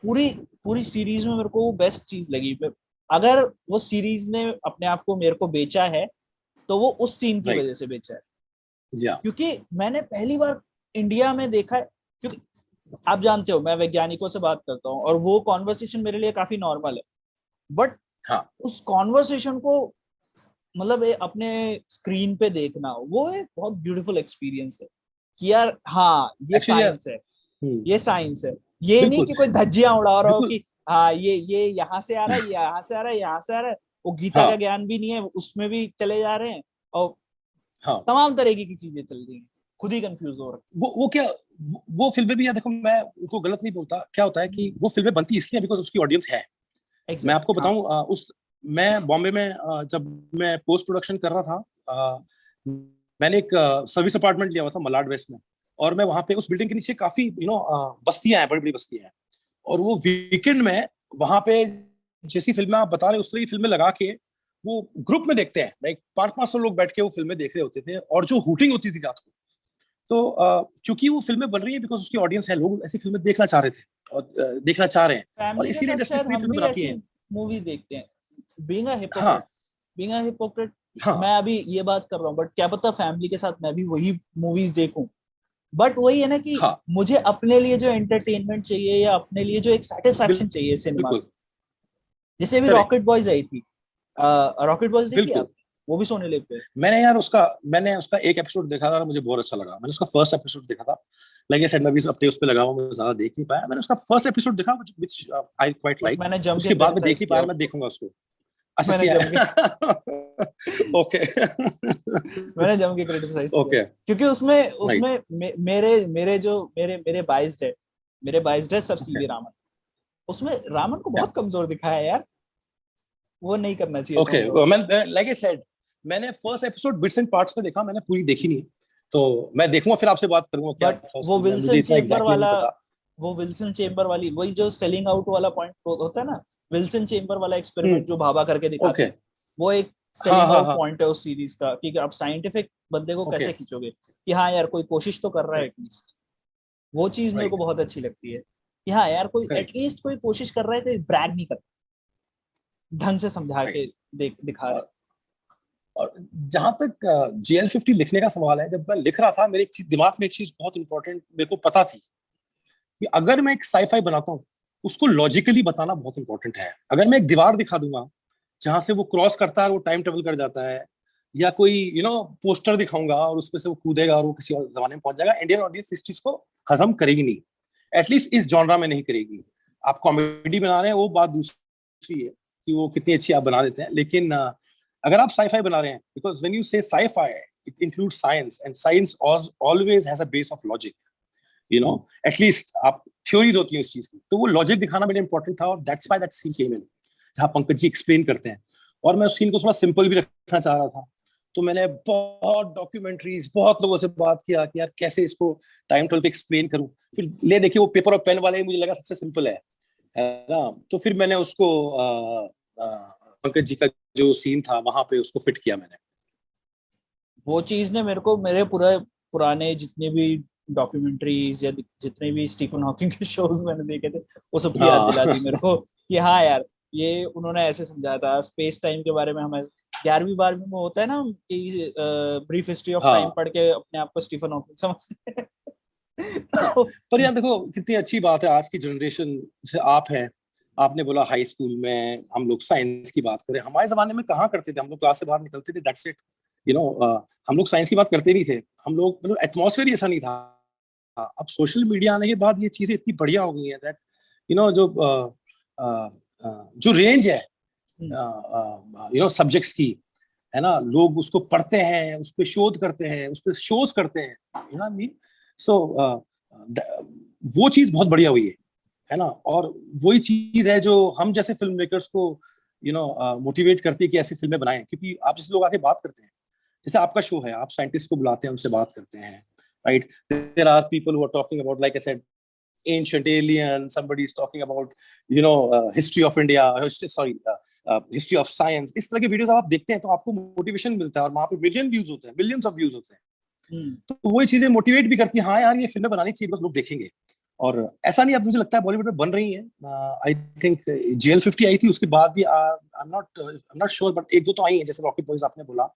पूरी पूरी सीरीज में मेरे को वो बेस्ट चीज लगी। अगर वो सीरीज ने अपने आप को मेरे को बेचा है तो वो उस सीन की राइट। वजह से बेचा है, या क्योंकि मैंने पहली बार इंडिया में देखा है। क्योंकि आप जानते हो मैं वैज्ञानिकों से बात करता हूँ और वो कॉन्वर्सेशन मेरे लिए काफी नॉर्मल है, बट हाँ उस कॉन्वर्सेशन को मतलब अपने स्क्रीन पे देखना वो एक बहुत ब्यूटीफुल एक्सपीरियंस है कि यार हाँ ये एक्चुअली यार। साइंस है, ये साइंस है। ये नहीं बिल्कुल कि कोई धज्जियां उड़ा रहा हो बिल्कुल। कि हाँ ये यहाँ से आ रहा है, ये यहाँ से आ रहा है, यहाँ से आ रहा है। वो गीता का हाँ ज्ञान भी नहीं है, उसमें भी चले जा रहे हैं और हाँ। तमाम तरह की चीजें चल रही हैं, खुद ही कंफ्यूज हो रहे वो क्या, वो फिल्में भी यार, देखो मैं उनको गलत नहीं बोलता, क्या होता है हैं। कि वो फिल्में बनती इसलिए बिकॉज उसकी ऑडियंस है। मैं एग्जैक्ट आपको हाँ। बताऊं, उस मैं बॉम्बे में जब मैं पोस्ट प्रोडक्शन कर रहा था, मैंने एक सर्विस अपार्टमेंट लिया हुआ था मलाड वेस्ट में। और मैं वहां पे उस बिल्डिंग के नीचे काफी बस्तियां हैं, बड़ी बड़ी बस्तियां हैं। और वो वीकेंड में वहां पे जैसी फिल्में आप बता रहे हैं उस तरह की फिल्में लगा के वो ग्रुप में देखते हैं, लाइक 500-500 लोग बैठ के वो फिल्में देख रहे होते थे। और जो हूटिंग होती थी रात को, तो क्योंकि वो फिल्में बन रही है बिकॉज उसकी ऑडियंस है, लोग ऐसी फिल्में देखना चाह रहे थे और देखना चाह रहे हैं। और फैमिली के इसीलिए साथ इंडस्ट्री शायद इतनी हम फिल्में भी बनाती ऐसी है। मूवी देखते हैं। बीइंग अ हिपोक्रेट, हाँ बीइंग अ हिपोक्रेट, हाँ मैं अभी ये बात कर रहा हूँ बट क्या पता फैमिली के साथ मैं भी वही मूवीज देखूं। बट वही है ना कि हाँ। मुझे अपने लिए जो एंटरटेनमेंट चाहिए या अपने लिए जो एक सेटिस्फेक्शन चाहिए सिनेमा बिल्कुल से, जैसे अभी करेक्ट। रॉकेट बॉयज आई थी। रॉकेट बॉयज देखी बिल्कुल। आप? वो भी सोनी लिव पे। मैंने उसका एक एपिसोड देखा था और मुझे बहुत अच्छा लगा। मैंने उसका फर्स्ट एपिसोड देखा था, लाइक आई सेड मैं भी अपने उस पे लगा हूं, मैं ज्यादा देख नहीं पाया। मैंने उसका फर्स्ट एपिसोड देखा which I quite but like. मैंने जम के उसके बाद मैं देख क्रिटिसाइज नहीं किया पाया, मैं उसको। देखूंगा उसको। अच्छा मैंने किया जम के है। ओके। मैंने जम के क्रिटिसाइज किया, ओके। क्योंकि उसमें राइट। उसमें मेरे मेरे जो मेरे बाइस्ड है, मेरे बाइस्ड है सर ओके। सीवी रामन। उसमें रामन को या बहुत कमजोर दिखाया है यार, वो नहीं करना चाहिए था ओके। उन लोगों को। मैं लाइक आई सेड, मैंने first episode bits and parts में देखा, मैंने पूरी देखी नहीं। तो मैं देखूंगा फिर आपसे बात करूंगा क्या बट था उस वो फिल्म में, मुझे विल्सन इतना चेम्बर एग्जैक्टली वाला, नहीं पता। वो विल्सन चेम्बर वाली वही जो सेलिंग आउट वाला पॉइंट होता है ना, विल्सन चेम्बर वाला हम्म। एक्सपेरिमेंट जो भाभा करके दिखाते ओके। हैं, वो एक हाँ सेलिंग हाँ आउट हाँ। पॉइंट है उस सीरीज का कि आप साइंटिफिक बंदे को ओके। कैसे खींचोगे कि हाँ यार कोई कोशिश तो कर रहा है राइट एटलीस्ट। वो चीज मेरे को राइट। बहुत अच्छी लगती है कि हाँ यार कोई करेक्ट। एटलीस्ट कोई कोशिश कर रहा है, कोई ब्रैग नहीं कर रहा, ढंग से समझा राइट। के दिखा रहे। और जहां तक JL50 लिखने का सवाल है, जब मैं लिख रहा था मेरे एक चीज दिमाग में, एक चीज बहुत इंपॉर्टेंट मेरे को पता थी कि अगर मैं एक साईफाई बनाता हूँ उसको लॉजिकली बताना बहुत इंपॉर्टेंट है। अगर मैं एक दीवार दिखा दूंगा जहां से वो क्रॉस करता है और वो टाइम ट्रेवल कर जाता है, या कोई पोस्टर दिखाऊंगा और उसमें से वो कूदेगा और वो किसी और जमाने में पहुंच जाएगा, इंडियन ऑडियंस इस चीज को हजम करेगी नहीं, एटलीस्ट इस जॉनरा में नहीं करेगी। आप कॉमेडी बना रहे हैं वो बात दूसरी है कि वो कितनी अच्छी आप बना देते हैं, लेकिन अगर आप साईफाई बना रहे हैं, because when you say sci-fi it includes science, and science always has a base of logic, at least आप थ्योरीज होती है उस चीज की, तो वो लॉजिक दिखाना मेरे इंपॉर्टेंट था। और दैट्स व्हाई दैट सीन केम इन, जहां पंकज जी एक्सप्लेन करते हैं। और मैं उस सीन को थोड़ा सिंपल भी रखना चाह रहा था, तो मैंने बहुत डॉक्यूमेंट्रीज, बहुत लोगों से बात किया कि यार कैसे इसको टाइम ट्रेवल पे एक्सप्लेन करूं। फिर ले देखिए वो पेपर और पेन वाले मुझे लगा सबसे सिंपल है ना। तो फिर मैंने उसको पंकज जी का जो सीन था वहां पे उसको फिट किया मैंने। वो चीज ने मेरे को मेरे पूरे पुराने जितने भी डॉक्यूमेंट्रीज या जितने भी स्टीफन हॉकिंग के शोज मैंने देखे थे वो सबकी याद दिला दी मेरे हाँ। को कि हाँ यार ये उन्होंने ऐसे समझाया था स्पेस टाइम के बारे में। हमें 11वीं 12वीं में होता है ना कि ब्रीफ हिस्ट्री ऑफ टाइम हाँ पढ़ के अपने आप को स्टीफन हॉकिंग समझते हैं। हाँ। तो पर यार देखो कितनी अच्छी बात है आज की जनरेशन, जैसे आप हैं, आपने बोला हाई स्कूल में हम लोग साइंस की बात करें, हमारे जमाने में कहाँ करते थे हम लोग, क्लास से बाहर निकलते थे, दैट्स इट। हम लोग साइंस की बात करते नहीं थे, हम लोग मतलब एटमॉस्फेयर ही ऐसा नहीं था। अब सोशल मीडिया आने के बाद ये चीजें इतनी बढ़िया हो गई है दैट जो जो रेंज है सब्जेक्ट्स की, है ना, लोग उसको पढ़ते हैं, उस पर शोध करते हैं, उस पर शोज करते हैं, मीन सो वो चीज बहुत बढ़िया हुई है ना। और वही चीज है जो हम जैसे फिल्म मेकर्स को मोटिवेट करती है कि ऐसी फिल्में बनाएं, क्योंकि आप जैसे लोग आके बात करते हैं, जैसे आपका शो है, आप साइंटिस्ट को बुलाते हैं, उनसे बात करते हैं, right? There are people who are talking about, like I said, ancient alien, somebody is talking about, history of India, history of science. इस तरह के वीडियोस आप देखते हैं तो आपको मोटिवेशन मिलता है, और वहां पे मिलियन व्यूज होते हैं, मिलियंस ऑफ व्यूज होते हैं। तो वो चीजें मोटिवेट भी करती है, हाँ यार ये फिल्में बनानी चाहिए, बस लोग देखेंगे। और ऐसा नहीं, अब मुझे लगता है बॉलीवुड में बन रही है। आई थिंक JL50 आई थी, उसके बाद भी I am not sure, but एक दो तो आई है, जैसे रॉकेट बॉयज आपने बोला।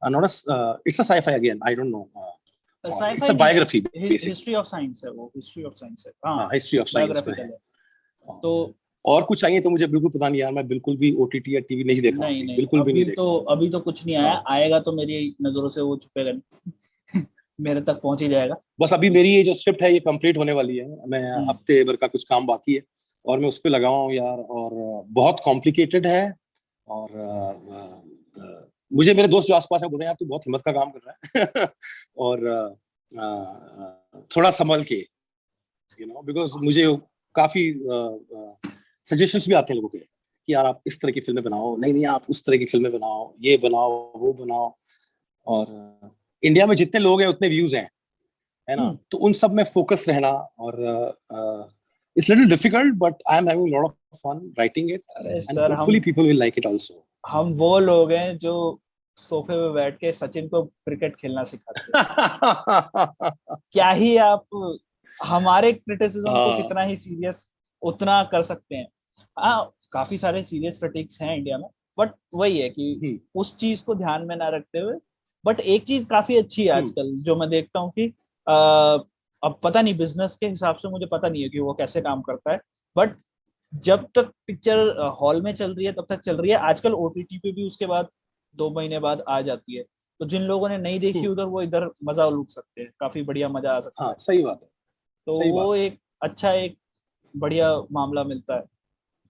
It's a sci-fi again, I don't no, it's a biography basically. History of science है वो, हिस्ट्री ऑफ साइंस है। हाँ, हिस्ट्री ऑफ साइंस पे है। तो और कुछ चाहिए तो मुझे बिल्कुल पता नहीं यार, मैं बिल्कुल भी OTT या टीवी नहीं देख रहा हूँ, बिल्कुल भी नहीं देख रहा हूँ। अभी तो कुछ नहीं आया, आएगा तो मेरी नजरों से वो छुपेगा नहीं। मेरे तक पहुंच ही जाएगा। बस अभी मेरी ये जो स्क्रिप्ट है ये कंप्लीट होने वाली है, मैं हफ्ते भर का कुछ काम बाकी है, और मैं उस पर लगा हूँ यार, और बहुत कॉम्प्लिकेटेड है। और मुझे मेरे दोस्त जो आसपास है बोल रहे हैं यार तू बहुत हिम्मत का काम कर रहा है और थोड़ा संभल के, बिकॉज मुझे काफी सजेशंस भी आते हैं लोगों के कि यार आप इस तरह की फिल्में बनाओ, नहीं आप उस तरह की फिल्में बनाओ, ये बनाओ वो बनाओ। और इंडिया में जितने लोग हैं उतने व्यूज हैं, है ना? तो उन सब में फोकस रहना, और it's little difficult, but I am having lot of fun writing it, and hopefully people will like it also. हम वो लोग हैं जो सोफे पे बैठ के सचिन को क्रिकेट खेलना सिखाते हैं। क्या ही आप हमारे क्रिटिसिज्म को कितना ही सीरियस उतना कर सकते हैं। हाँ, काफी सारे सीरियस क्रिटिक्स हैं इंडिया में, बट वही है कि उस चीज को ध्यान में ना रखते हुए। बट एक चीज काफी अच्छी है आजकल जो मैं देखता हूँ कि अब पता नहीं बिजनेस के हिसाब से मुझे पता नहीं है कि वो कैसे काम करता है, बट जब तक पिक्चर हॉल में चल रही है तब तक चल रही है। आजकल OTT पे भी उसके बाद 2 महीने बाद आ जाती है, तो जिन लोगों ने नहीं देखी उधर वो इधर मजा लूट सकते हैं, काफी बढ़िया मजा आ सकता है। हाँ, सही बात है। तो सही वो बात। एक अच्छा एक बढ़िया मामला मिलता है।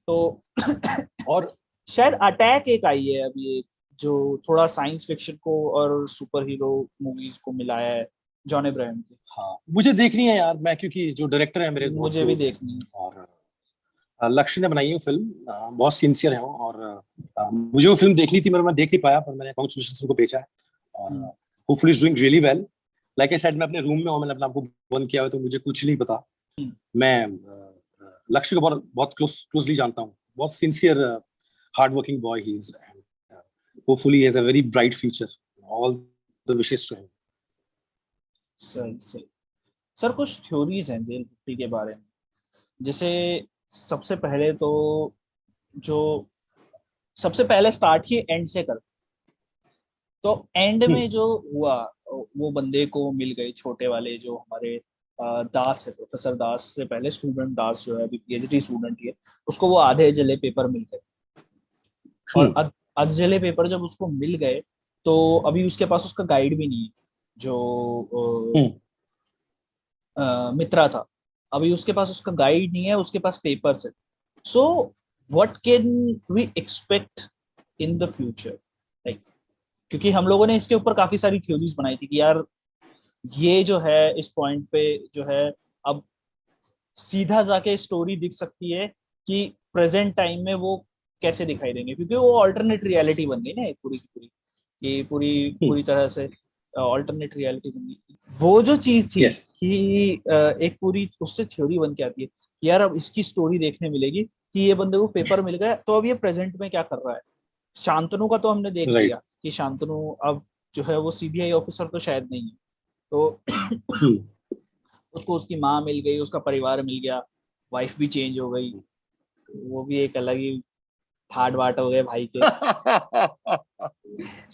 तो और शायद अटैक एक आई है अभी, एक जो थोड़ा साइंस फिक्शन को और सुपर हीरो मूवीज को मिलाया है, जॉन अब्राहम की। हाँ, मुझे देखनी है यार, मैं क्योंकि जो डायरेक्टर है मेरे बहुत मुझे भी क्लोज हैं, देखनी है। और लक्ष्य ने बनाई है फिल्म, बहुत सिंसियर है वो, और मुझे वो फिल्म देखनी थी मगर मैं देख नहीं पाया, पर मैंने कांग्रेचुलेशंस उनको भेजा है, और hopefully is doing really well. Like I said, मैं अपने रूम में हूँ, मैंने अपने आपको बंद किया हुआ, तो मुझे कुछ नहीं पता। मैं लक्ष्य को बहुत बहुत क्लोजली जानता हूँ, बहुत sincere hard working boy he is, and hopefully he has a very bright future, all the wishes to him. Sir sir कुछ थ्योरीज हैं JL50 के बारे में। जैसे सबसे पहले तो जो सबसे पहले स्टार्ट ही एंड से कर, तो एंड में जो हुआ वो बंदे को मिल गए छोटे वाले जो हमारे दास है, प्रोफेसर दास से पहले स्टूडेंट दास जो है अभी PhD स्टूडेंट ही है, उसको वो आधे जले पेपर मिल गए। और आधे जले पेपर जब उसको मिल गए तो अभी उसके पास उसका गाइड भी नहीं है जो मित्रा था। अभी उसके पास उसका गाइड नहीं है, उसके पास पेपर्स है। So what can we expect in the future, like, क्योंकि हम लोगों ने इसके ऊपर काफी सारी थ्योरीज बनाई थी कि यार ये जो है इस पॉइंट पे जो है अब सीधा जाके स्टोरी दिख सकती है कि प्रेजेंट टाइम में वो कैसे दिखाई देंगे, क्योंकि वो ऑल्टरनेट रियलिटी बन गई ना एक पूरी की पूरी, ये पूरी पूरी तरह से ऑल्टरनेट रियलिटी बन गई। वो जो चीज थी कि एक पूरी उससे थ्योरी बन के आती है कि यार अब इसकी स्टोरी देखने मिलेगी कि ये बंदे को पेपर मिल गया तो अब ये प्रेजेंट में क्या कर रहा है। शांतनु का तो हमने देख लिया कि शांतनु अब जो है वो CBI ऑफिसर तो शायद नहीं है, तो उसको उसकी माँ मिल गई, उसका परिवार मिल गया, वाइफ भी चेंज हो गई, तो वो भी एक अलग ही ठाट बाट हो गए भाई के।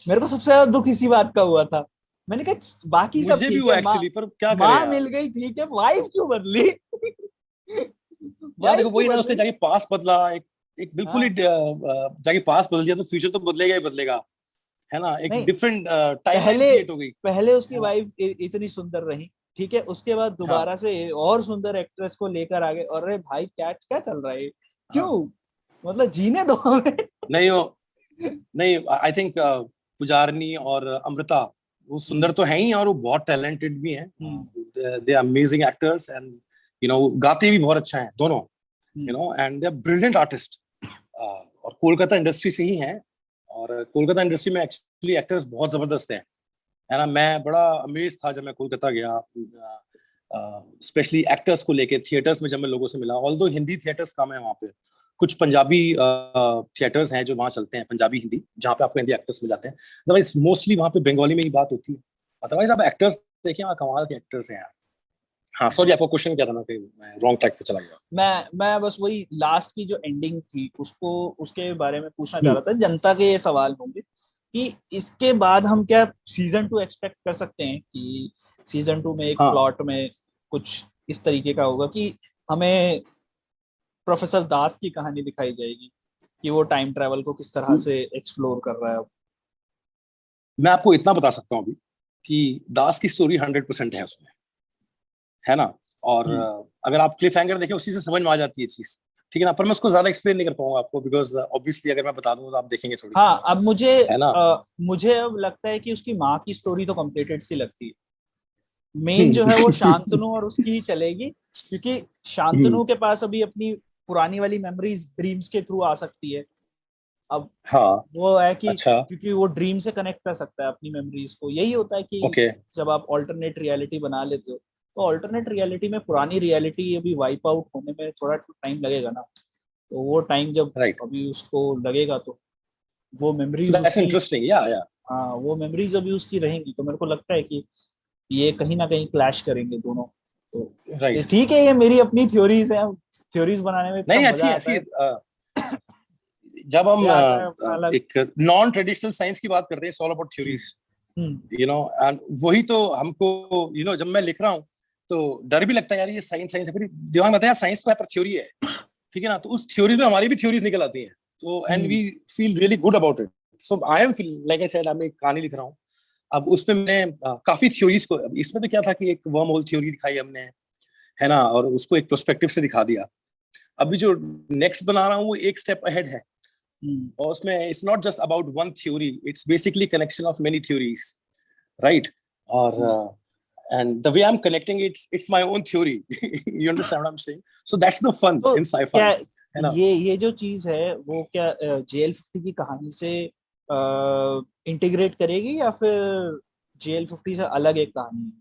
मेरे को सबसे ज्यादा दुख इसी बात का हुआ था। मैंने कहा बाकी सब ठीक है, एक्चुअली, पर क्या करें माँ यार? मिल गई ठीक है, वाइफ क्यों बदली? यार देखो, वही ना, उसने जाके पास बदला, एक बिल्कुल ही जाके पास बदल दिया, तो फ्यूचर तो बदलेगा ही बदलेगा, है ना? एक डिफरेंट टाइमलाइन क्रिएट हो गई। पहले उसकी वाइफ इतनी सुंदर रही, ठीक है, उसके बाद दोबारा से और सुंदर एक्ट्रेस को लेकर आ गए, और अरे भाई क्या क्या चल रहा है, क्यों? मतलब जीने दो हमें। नहीं, आई थिंक पुजारनी और अमृता वो सुंदर तो है ही, और वो बहुत टैलेंटेड भी हैं, they are amazing actors, and गाते भी बहुत अच्छा है दोनों, and they are brilliant artist, और कोलकाता इंडस्ट्री से ही हैं, और कोलकाता इंडस्ट्री में एक्चुअली एक्टर्स बहुत जबरदस्त हैं, है ना। मैं बड़ा अमेज था जब मैं कोलकाता गया, स्पेशली एक्टर्स को लेके, थिएटर्स में जब मैं लोगों से मिला। ऑल्दो हिंदी थिएटर्स कम है वहाँ पे, कुछ पंजाबी थिएटर्स हैं जो वहाँ चलते हैं, पंजाबी हिंदी, जहाँ पे आपको हिंदी एक्टर्स मिल जाते हैं। अदरवाइज मोस्टली वहाँ पे बंगाली में ही बात होती है। अदरवाइज आप एक्टर्स देखिए, वहाँ कमाल के एक्टर्स हैं यार। हाँ सॉरी, आपका क्वेश्चन क्या था? मैं रॉन्ग ट्रैक पे चला गया। मैं बस वही लास्ट की जो एंडिंग थी उसको, उसके बारे में पूछना चाह हम्म, रहा था। जनता के ये सवाल होंगे कि इसके बाद हम क्या सीजन 2 एक्सपेक्ट कर सकते हैं कि सीजन 2 में एक हाँ। प्लॉट में कुछ इस तरीके का होगा कि हमें प्रोफेसर दास की कहानी दिखाई जाएगी कि वो टाइम ट्रेवल को किस तरह से एक्सप्लोर कर रहा है। मैं आपको इतना बता सकता हूँ अभी कि दास की स्टोरी 100% है उसमें, है ना। और हम्म। अगर आप क्लिफ हैंगर देखें उसी से समझ में आ जाती है चीज, ठीक है ना। पर मैं उसको ज्यादा एक्सप्लेन नहीं कर पाऊंगा आपको, बिकॉज ऑब्वियसली अगर मैं बता दूंगा तो आप देखेंगे थोड़ी, हाँ, अब है ना। मुझे अब लगता है कि उसकी माँ की स्टोरी तो कंप्लीटेड सी लगती है। मेन जो है वो शांतनु और उसकी ही चलेगी, क्योंकि हम्म, शांतनु के पास अभी अपनी पुरानी वाली मेमोरीज ड्रीम्स के थ्रू आ सकती है। अब हाँ। वो है कि अच्छा। क्योंकि वो ड्रीम से कनेक्ट कर सकता है अपनी मेमोरीज को। यही होता है कि ओके। जब आप ऑल्टरनेट रियलिटी बना लेते हो, तो ऑल्टरनेट रियलिटी में पुरानी रियलिटी अभी वाइप आउट होने में थोड़ा टाइम लगेगा ना। तो वो टाइम जब राइट। अभी उसको लगेगा, तो वो सो मेमोरीज दैट्स उसकी, इंटरेस्टिंग, या। हाँ वो मेमोरीज अभी उसकी रहेंगी। तो मेरे को लगता है कि ये कहीं ना कहीं क्लैश करेंगे दोनों। तो ये राइट। ठीक है, ये मेरी अपनी थ्योरीज है। थ्योरीज बनाने में इतना नहीं, मजा अच्छी आता अच्छी है, जब हम मजा आता है अपना अलग। एक नॉन ट्रेडिशनल साइंस की बात करते हैं, all about hmm. Theories, hmm. You know. And वही तो हमको, जब मैं लिख रहा हूँ तो डर भी लगता है यार, ये साइंस साइंस है, फिर दिमाग में आता है यार साइंस तो है पर थ्योरी है, ठीक है ना। तो उस थ्योरी में हमारी भी थ्योरीज निकल आती हैं, तो and hmm. We feel really good about it. So I am feel like I said, मैं एक कहानी लिख रहा हूँ। अब उसमें मैंने काफी थ्योरीज को, अब इसमें तो क्या था कि एक वर्म होल थ्योरी दिखाई हमने, है ना, और उसको एक प्रोस्पेक्टिव से दिखा दिया। अभी जो नेक्स्ट बना रहा हूँ वो एक स्टेप अहेड है, हम्म। और उसमें it's not just about one theory, it's basically connection of many theories, right. और हम्म। and the way I'm connecting it's my own theory. You understand what I'm saying? So that's the fun तो in sci-fi, क्या है ना। ये जो चीज है वो क्या JL50 की कहानी से इंटीग्रेट करेगी, या फिर JL50 से अलग एक कहानी है?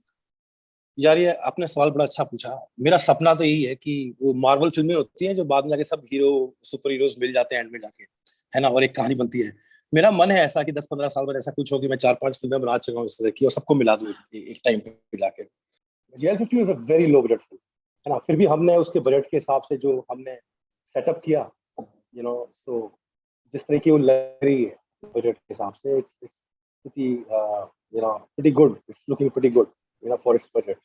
यार ये आपने सवाल बड़ा अच्छा पूछा। मेरा सपना तो यही है कि वो मार्वल फिल्में होती हैं जो बाद में जाके सब हीरो सुपर हीरोज मिल जाते हैं एंड में जाके, है ना, और एक कहानी बनती है। मेरा मन है ऐसा कि 10-15 साल बाद ऐसा कुछ हो कि मैं 4-5 फिल्में बना चुका हूँ इस तरह की, और सबको मिला दूँ एक टाइम पे जाके। Real is a very low budget film, है ना। फिर भी हमने उसके बजट के हिसाब से जो हमने सेटअप किया, तो जिस तरह की वो लग रही है बजट के हिसाब से, it's pretty pretty good, it's looking pretty good, for its budget।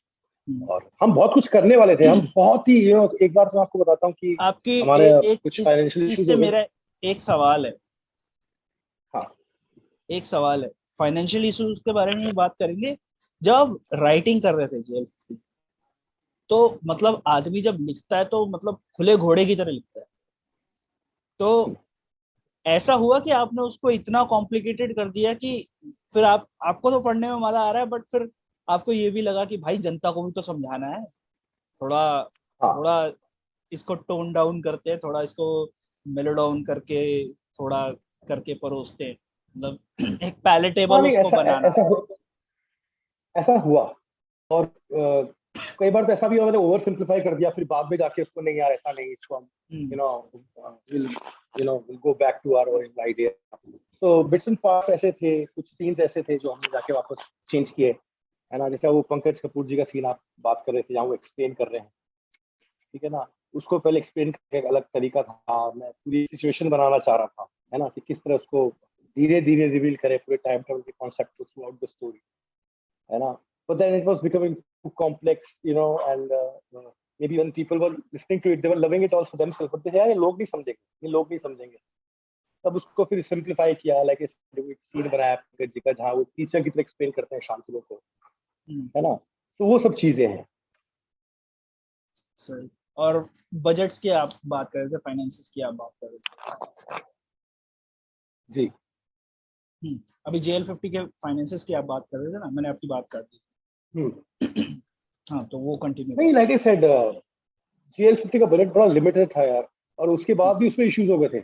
हम्म। और हम बहुत कुछ करने वाले थे, हम बहुत ही एक बार तो आपको बताता हूँ कि आपकी हमारे एक कुछ इस फाइनेंशियल चीज इश्यूज से हो गए। मेरा एक सवाल है। हाँ। एक सवाल है, फाइनेंशियल इश्यूज के बारे में बात करेंगे। जब राइटिंग कर रहे थे JL50, तो मतलब आदमी जब लिखता है तो मतलब खुले घोड़े की तरह लिखता है। तो ऐसा हुआ कि आपने उसको इतना कॉम्प्लिकेटेड कर दिया कि फिर आपको तो पढ़ने में मजा आ रहा है, बट फिर आपको ये भी लगा कि भाई जनता को भी तो समझाना है, थोड़ा हाँ। थोड़ा इसको टोन डाउन करते हैं, थोड़ा इसको मेलो डाउन करके, थोड़ा करके परोसते हैं, मतलब एक हाँ, पैलेटेबल नहीं, उसको बनाना। ऐसा हुआ। और कई बार तो ऐसा भी हुआ, मैंने ओवर सिंप्लीफाई कर दिया, फिर बाद में जाके उसको, नहीं यार ऐसा नहीं, इसको हम hmm. Will will go back to our original idea. तो बिट्स एंड पार्ट्स ऐसे थे, कुछ सीन्स ऐसे थे जो हमने जाके वापस चेंज किए, है ना। जैसे वो पंकज कपूर जी का सीन आप बात कर रहे थे, जहाँ वो एक्सप्लेन कर रहे हैं, ठीक है ना। उसको पहले एक्सप्लेन करने का अलग तरीका था, मैं पूरी सिचुएशन बनाना चाह रहा था, है ना, कि किस तरह उसको धीरे धीरे रिवील करे पूरे टाइम ट्रेवल के कॉन्सेप्ट को थ्रू आउट द स्टोरी, है ना। But then it was becoming too complex, and maybe when people were listening to it, they were loving it also themselves. But they say, यार ये लोग नहीं समझेंगे, ये लोग नहीं समझेंगे। तब उसको फिर सिंप्लीफाई किया, लाइक एक सीन बनाया पंकज जी का, जहाँ वो टीचर की तरह एक्सप्लेन करते हैं शांतनु को, हम्म। है ना। तो वो सब चीजें हैं। सही। और बजट्स की आप बात कर रहे थे, फाइनेंसेस की आप बात कर रहे थे। जी। अभी JL50 के फाइनेंसेस की आप बात कर रहे थे ना, मैंने आपकी बात कर दी। हम्म। हाँ, तो वो कंटिन्यू नहीं, करो। लाइक आई सेड, GL50 का बजट बड़ा लिमिटेड था यार, और उसके बाद भी उसमें इश्यूज हो गए थे।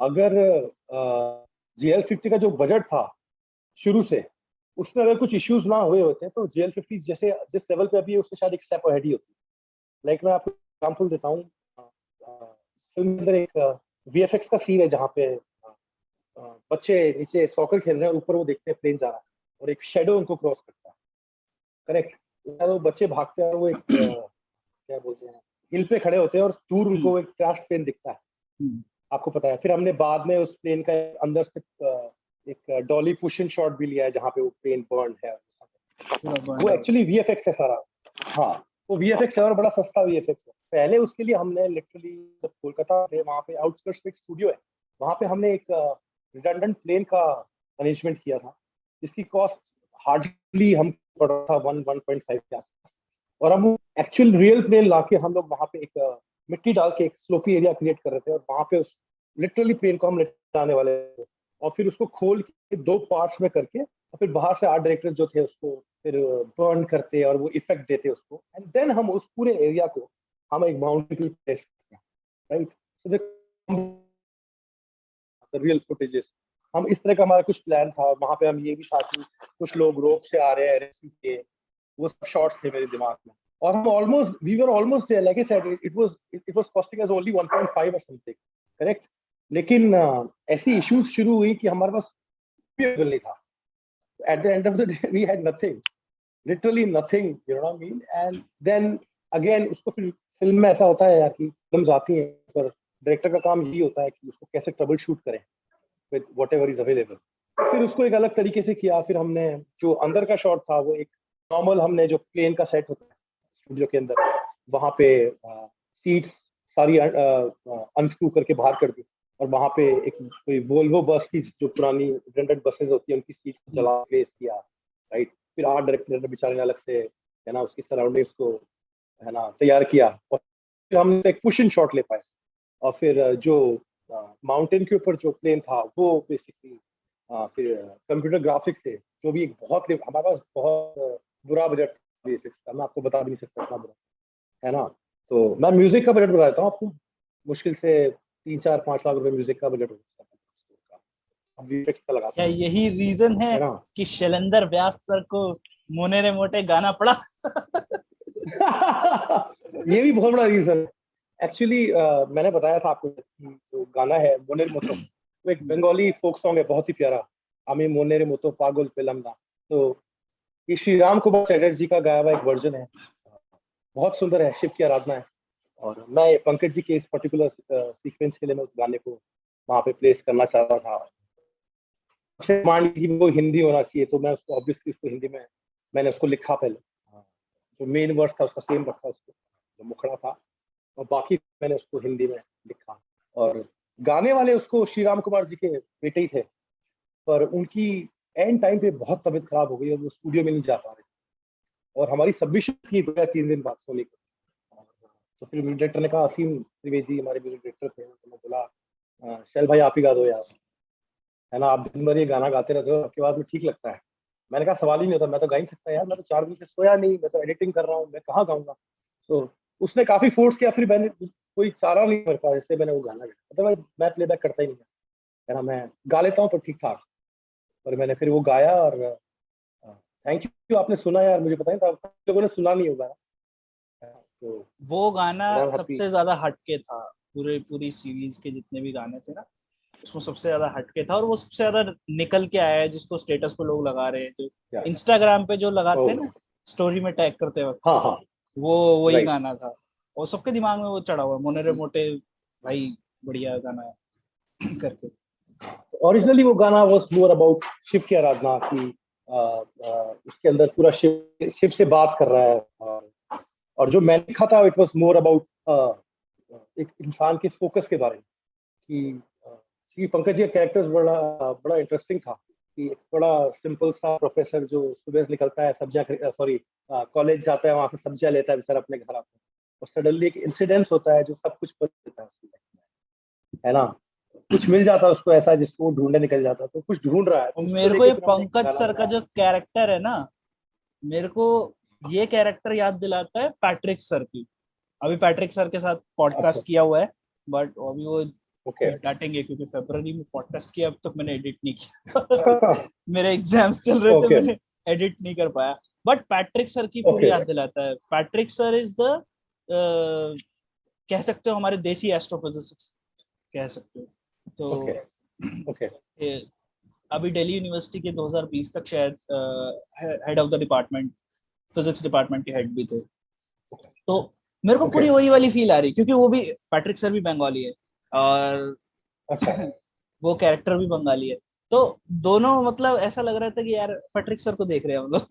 अगर GL50 का जो बजट था शुरू से, उसमें अगर कुछ इश्यूज ना हुए होते तो GL50 जैसे जिस लेवल पे अभी है उससे शायद एक स्टेप अहेड ही होती। लाइक मैं आपको एग्जांपल देता हूँ, फिल्म के अंदर एक VFX का सीन है जहाँ पे बच्चे नीचे सॉकर खेल रहे हैं और ऊपर वो देखते हैं प्लेन जा रहा है और एक शेडो उनको क्रॉस करता है, करेक्ट। वो बच्चे भागते हैं और वो एक क्या बोलते हैं, हिल पे खड़े होते हैं और दूर उनको एक क्रैश प्लेन दिखता है, आपको पता है। फिर हमने बाद में उस प्लेन का अंदर से एक डॉली पुश इन शॉट भी लिया है जहाँ पे वो प्लेन बर्न है, वो एक्चुअली VFX है सारा। हाँ, वो VFX है और बड़ा सस्ता VFX है। पहले उसके लिए हमने लिटरली जब कोलकाता में वहाँ पे आउटस्कर्ट्स में एक स्टूडियो है, वहाँ पे हमने एक रिडंडेंट प्लेन का अरेंजमेंट किया था जिसकी कॉस्ट हार्डली हम पड़ा था 1.5 के आसपास। और हम एक्चुअल रियल प्लेन लाके हम लोग वहाँ पे एक मिट्टी डाल के एक स्लोपी एरिया क्रिएट कर रहे थे और वहाँ पे उस लिटरली प्लेन को हम लेकर आने वाले थे और फिर उसको खोल के 2 पार्ट्स में करके और फिर बाहर से आर्ट डायरेक्टर जो थे उसको फिर बर्न करते और वो इफेक्ट देते उसको, एंड देन हम उस पूरे एरिया को हम एक बाउंड्री पे प्लेस करते हैं, right. So the real footages हम इस तरह का हमारा कुछ प्लान था। वहाँ पे हम ये भी था कि कुछ लोग रोप से आ रहे हैं रेस्क्यू के, वो सब शॉट्स थे मेरे दिमाग में। और हम almost we were almost there, like I said it was costing us only 1.5 और समथिंग, करेक्ट। लेकिन ऐसी इश्यूज शुरू हुई कि हमारे पास अवेलेबल नहीं था। At the end of the day we had nothing, literally nothing, you know what I mean. And then again उसको फिर फिल्म में ऐसा होता है यार कि फिल्म्स आती हैं पर डायरेक्टर का काम यही होता है कि उसको कैसे ट्रबल शूट करें विद व्हाटएवर इज अवेलेबल। फिर उसको एक अलग तरीके से किया। फिर हमने जो अंदर का शॉट था वो एक नॉर्मल, हमने जो प्लेन का सेट होता है स्टूडियो के अंदर, वहाँ पे सीट्स सारी अनस्क्रू करके बाहर कर दी और वहाँ पे एक कोई वोल्वो बस की जो पुरानी रिडंडेंट बसेस होती है उनकी सीट्स को जला प्लेस किया, राइट। फिर आर्ट डायरेक्टर ने बेचारे ने अलग से है ना उसकी सराउंडिंग्स को है ना तैयार किया और फिर हम एक पुश इन शॉट ले पाए। और फिर जो माउंटेन के ऊपर जो प्लेन था वो बेसिकली फिर कंप्यूटर ग्राफिक्स से जो भी एक बहुत हमारे पास बहुत बुरा बजट था, मैं आपको बता भी नहीं सकता इतना बुरा, है ना। तो मैं म्यूजिक का बजट बता देता हूँ आपको, मुश्किल से 3-4-5 लाख रुपए म्यूजिक का बजट हो सकता है, VFX का लगा क्या यही रीजन है ना। कि शैलेंद्र व्यास सर को मोने रे मोटे गाना पड़ा? ये भी बहुत बड़ा रीजन है एक्चुअली। मैंने बताया था आपको जो गाना है मोने रे मोतो, वो एक बंगाली फोक सॉन्ग है बहुत ही प्यारा, आमी मोने रे मोतो पागल पेलमना। तो ये श्री राम कुमार चटर्जी का गाया हुआ एक वर्जन है, बहुत सुंदर है, शिव की आराधना है। और मैं पंकज जी के इस पर्टिकुलर सीक्वेंस के लिए मैं उस गाने को वहाँ पे प्लेस करना चाह रहा था। मान लीजिए वो हिंदी होना चाहिए तो मैं उसको ऑब्वियसली उसको हिंदी में मैंने उसको लिखा पहले, जो मेन वर्ड था उसका सेम रखा, उसको जो मुखड़ा था, और बाकी मैंने उसको हिंदी में लिखा। और गाने वाले उसको श्री राम कुमार जी के बेटे ही थे, पर उनकी एंड टाइम पे बहुत तबीयत खराब हो गई और वो स्टूडियो में नहीं जा पा रहे और हमारी सबमिशन थी 2 या 3 दिन बाद सोने को। तो फिर म्यूजिक डायरेक्टर ने कहा, असीम त्रिवेदी हमारे म्यूजिक डायरेक्टर थे, तो मैं बोला शैल भाई आप ही गा दो यार, है ना, आप दिन भर ये गाना गाते रहते हो, आपकी आवाज में ठीक लगता है। मैंने कहा सवाल ही नहीं होता, मैं तो गा ही सकता यार, मैं तो 4 दिन से सोया नहीं, मैं तो एडिटिंग कर रहा हूँ, मैं कहाँ गाऊंगा। तो उसने काफी फोर्स किया, फिर मैंने कोई चारा नहीं मेरे पास, इसलिए मैंने वो गाना गाया। अदरवाइज मैं प्लेबैक करता ही नहीं है ना, मैं गा लेता हूँ पर ठीक ठाक। पर मैंने फिर वो गाया और थैंक यू, आपने सुना यार, मुझे पता नहीं था लोगों ने सुना नहीं होगा। तो वो गाना हैप्पी। सबसे ज्यादा हटके था पूरी सीरीज के जितने भी गाने थे ना, उसमें सबसे ज्यादा हटके था और वो सबसे ज्यादा निकल के आया है, जिसको स्टेटस पे लोग लगा रहे हैं, जो इंस्टाग्राम पे जो लगाते हैं ना स्टोरी में टैग करते वक्त, हाँ हाँ वो वही राइट। गाना था और सबके दिमाग में वो चढ़ा हुआ, मोने रे मोटे भाई बढ़िया गाना है करके। ओरिजिनली वो गाना वाज मोर अबाउट शिव की आराधना की, उसके अंदर पूरा शिव शिव से बात कर रहा है। और जो मैंने लिखा था इट वाज मोर अबाउट एक इंसान के फोकस के बारे में कि पंकज जी का कैरेक्टर बड़ा बड़ा इंटरेस्टिंग था कि एक बड़ा सिंपल सा प्रोफेसर जो सुबह से निकलता है सब्जियां सॉरी कॉलेज जाता है, वहां से सब्जियां लेता है बेचारा अपने घर आता है, और सडनली एक इंसिडेंस होता है जो सब कुछ बदल देता है उसकी life में, है ना। कुछ मिल जाता है उसको ऐसा जिसको वो ढूंढने निकल जाता है, तो कुछ ढूंढ रहा है, तो और उसको मेरे को लेके ये फिर हमने एक पंकज गाना सर का बनाया। जो कैरेक्टर है ना, मेरे को ये कैरेक्टर याद दिलाता है पैट्रिक सर की। अभी पैट्रिक सर के साथ अच्छा पॉडकास्ट किया हुआ है, बट अभी वो ओके डांटेंगे क्योंकि फरवरी में पॉडकास्ट किया, अब तक मैंने एडिट नहीं किया। मेरे एग्जाम्स चल रहे थे, Okay. मैंने एडिट नहीं कर पाया। बट पैट्रिक सर की पूरी Okay. याद दिलाता है। पैट्रिक सर इज द कह सकते हो हमारे देसी एस्ट्रोफिजिसिस्ट कह सकते हो। तो Okay. Okay. अभी दिल्ली यूनिवर्सिटी के 2020 तक शायद head of the department, physics department के हेड भी थे। तो मेरे को Okay. पूरी वही वाली फील आ रही, क्योंकि वो भी पैट्रिक सर भी बंगाली है और अच्छा वो कैरेक्टर भी बंगाली है। तो दोनों मतलब ऐसा लग रहा था कि यार पैट्रिक सर को देख रहे हैं हम लोग।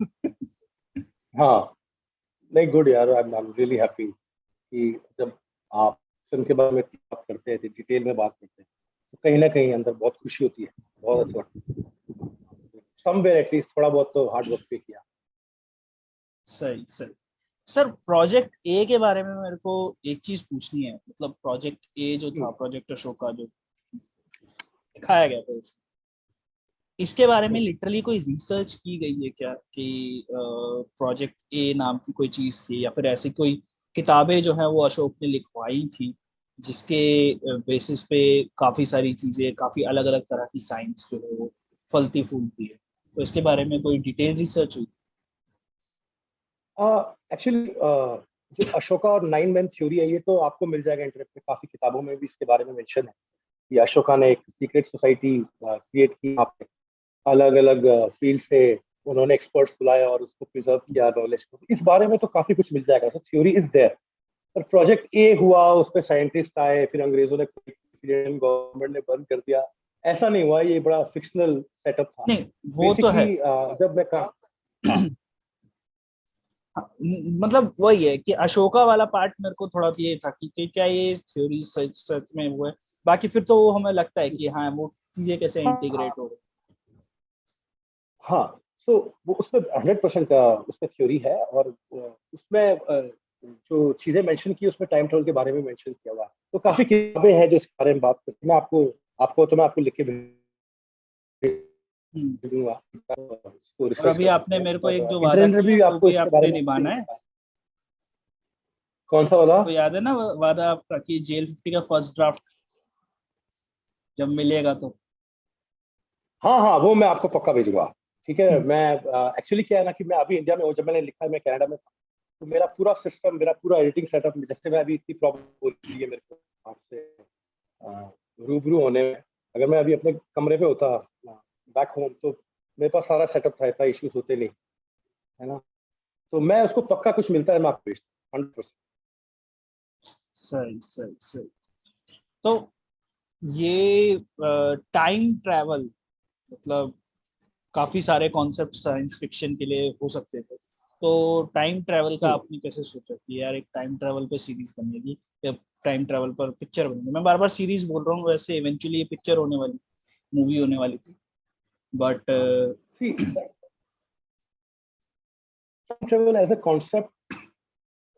हाँ नहीं गुड यार, आई एम रियली हैप्पी कि जब आप फिल्म के बारे में बात करते हैं, डिटेल में बात करते हैं, तो कहीं ना कहीं अंदर बहुत खुशी होती है, बहुत अच्छा लगता है। समवेयर एटलीस्ट थोड़ा बहुत तो हार्ड वर्क पे किया। सही सही। सर प्रोजेक्ट ए के बारे में मेरे को एक चीज पूछनी है। मतलब प्रोजेक्ट ए जो था, प्रोजेक्ट अशोका जो दिखाया गया था उसमें, इसके बारे में लिटरली कोई रिसर्च की गई है क्या कि प्रोजेक्ट ए नाम की कोई चीज थी, या फिर ऐसी कोई किताबें जो है वो अशोक ने लिखवाई थी जिसके बेसिस पे काफी सारी चीजें, काफी अलग अलग तरह की साइंस जो है वो फलती फूलती है। तो इसके बारे में कोई डिटेल रिसर्च हुई? एक्चुअली जो अशोका और 9 मैन थ्योरी है, ये तो आपको मिल जाएगा इंटरनेट पे, काफी किताबों में भी इसके बारे में मेंशन है कि अशोका ने एक सीक्रेट सोसाइटी क्रिएट की, वहाँ पे अलग अलग फील्ड से उन्होंने एक्सपर्ट्स बुलाया और उसको प्रिजर्व किया नॉलेज को। इस बारे में तो काफी कुछ मिल जाएगा, तो थ्योरी इज देयर। पर प्रोजेक्ट ए हुआ, उस पर साइंटिस्ट आए, फिर अंग्रेजों ने, गवर्नमेंट ने बंद कर दिया, ऐसा नहीं हुआ। ये बड़ा फिक्शनल सेटअप था नहीं वो तो है। बेसिकली। जब मैं कहा हाँ मतलब वही है कि अशोका वाला पार्ट मेरे को थोड़ा ये था कि क्या ये थ्योरी सच सच में वो है। बाकी फिर तो वो हमें लगता है कि हाँ वो चीजें कैसे इंटीग्रेट हो गई। हाँ सो वो उसमें 100% का उसमें थ्योरी है, और उसमें जो चीजें मेंशन की उसमें टाइम ट्रेवल के बारे में मेंशन किया हुआ है। तो काफी किताबें हैं जो इसके बारे में बात करती हैं। मैं आपको लिख के हम्म। भेजूंगा, उसको और रिसर्च अभी आपने मेरे को कर, एक और जो वादा इंटरनेट किया भी वो आपको भी इसके बारे आपने में निभाना है। कौन सा वाला? आपको याद है ना वादा आपका कि जेल 50 का फर्स्ट ड्राफ्ट जब मिलेगा तो। हाँ हाँ, वो मैं आपको पक्का भेजूंगा। ठीक है, मैं एक्चुअली क्या है ना कि मैं अभी इंडिया में हूँ, जब मैंने लिखा है मैं कनाडा में था, तो मेरा पूरा सिस्टम, मेरा पूरा एडिटिंग सेटअप, जैसे मैं अभी इतनी प्रॉब्लम हो रही है मेरे को आपसे रूबरू होने में, अगर मैं अभी अपने कमरे पे होता बैक होम, तो मेरे पास सारा सेटअप था, इतना इश्यूज होते नहीं, है ना। तो मैं उसको पक्का कुछ मिलता है मैं आपको भेजता हूँ 100%। सही सही सही। तो ये टाइम ट्रैवल मतलब काफी सारे कॉन्सेप्ट साइंस फिक्शन के लिए हो सकते थे। तो टाइम ट्रैवल का आपने कैसे सोचा कि यार एक टाइम ट्रैवल पे सीरीज बनेगी या टाइम ट्रैवल पर पिक्चर बनेगी? मैं बार बार सीरीज बोल रहा हूँ, वैसे इवेंचुअली ये पिक्चर होने वाली, मूवी होने वाली थी। But See, time travel as a concept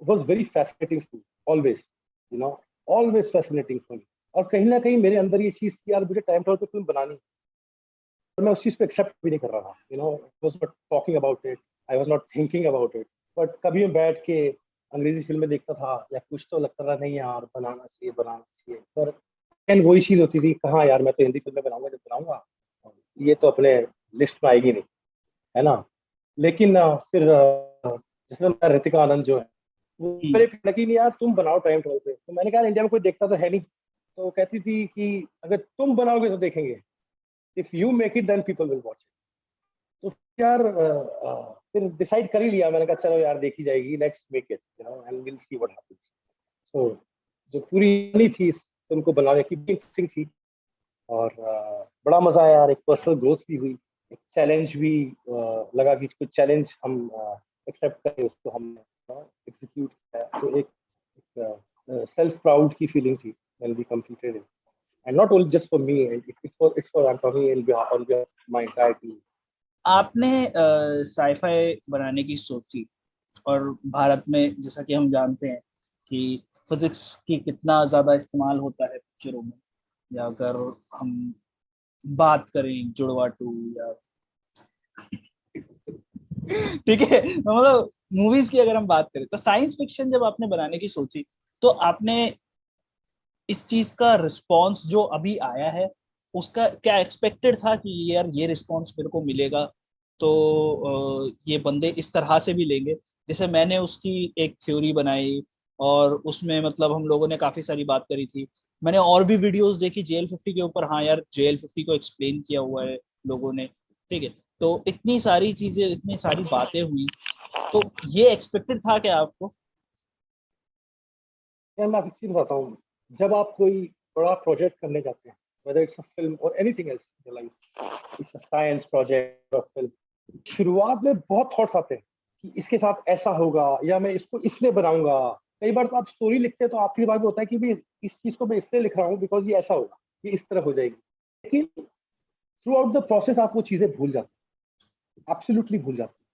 was very fascinating to me, always, you know, always fascinating for me। और कहीं ना कहीं मेरे अंदर ये चीज थी यार, मुझे टाइम ट्रैवल पे फिल्म बनानी, और मैं उस चीज को एक्सेप्ट भी नहीं कर रहा था, was not talking about it, I was not thinking about it. But कभी मैं बैठ के अंग्रेजी फिल्में देखता था या कुछ, तो लगता था नहीं यार बनाना चाहिए, बनाना चाहिए। पर एंड वही चीज होती थी, कहाँ यार, मैं तो हिंदी फिल्में बनाऊंगा जब बनाऊंगा, ये तो अपने लिस्ट में आएगी नहीं, है ना। लेकिन फिर जिसमें ऋतिका आनंद जो है, वो मेरे पे लगी नहीं यार, तुम बनाओ टाइम ट्रैवल पे। तो मैंने कहा इंडिया में कोई देखता तो है नहीं। तो वो कहती थी कि अगर तुम बनाओगे तो देखेंगे, if you make it then people will watch it. तो यार फिर डिसाइड कर ही लिया मैंने, कहा चलो यार देखी जाएगी, let's make it, and will see what happens. तो जो पूरी नहीं थी इस फिल्म को बनाने की, इंटरेस्टिंग थी, और बड़ा मजा आया यार। एक पर्सनल ग्रोथ भी हुई, एक चैलेंज भी लगा कि कुछ चैलेंज हम एक्सेप्ट करें, उसको हम एग्जीक्यूट किया। तो एक सेल्फ प्राउड की फीलिंग थी when we completed it, and not only just for me, it's for I'm talking on behalf of my entire team। आपने साईफाई बनाने की सोची, और भारत में जैसा कि हम जानते हैं कि फिजिक्स की कितना ज्यादा इस्तेमाल होता है पिक्चरों में, या अगर हम बात करें जुड़वा 2 या ठीक है, तो मतलब मूवीज की अगर हम बात करें, तो साइंस फिक्शन जब आपने बनाने की सोची तो आपने इस चीज का रिस्पॉन्स जो अभी आया है उसका क्या एक्सपेक्टेड था कि यार ये रिस्पॉन्स मेरे को मिलेगा, तो ये बंदे इस तरह से भी लेंगे? जैसे मैंने उसकी एक थ्योरी बनाई और उसमें मतलब हम लोगों ने काफी सारी बात करी थी। मैंने और भी वीडियोस देखी JL50 के ऊपर, हाँ यार JL50 को एक्सप्लेन किया हुआ है लोगों ने, ठीक है। तो इतनी सारी चीजें, इतनी सारी बातें हुई, तो ये एक्सपेक्टेड था क्या आपको? यार मैं आपको एक चीज बताता हूँ, जब आप कोई बड़ा प्रोजेक्ट करने जाते हैं, whether it's a film or anything else in your life, it's a science project or film, शुरुआत में बहुत थॉट्स आते हैं कि इसके साथ ऐसा होगा या मैं इसको इसलिए बनाऊंगा। कई बार तो आप स्टोरी लिखते हैं तो आपके दिमाग में होता है कि भी इस चीज को मैं इसलिए लिख रहा हूँ बिकॉज ये ऐसा होगा, ये इस तरह हो जाएगी। लेकिन थ्रू आउट द प्रोसेस आप वो चीजें भूल जाते हैं, एब्सोल्युटली भूल जाते हैं,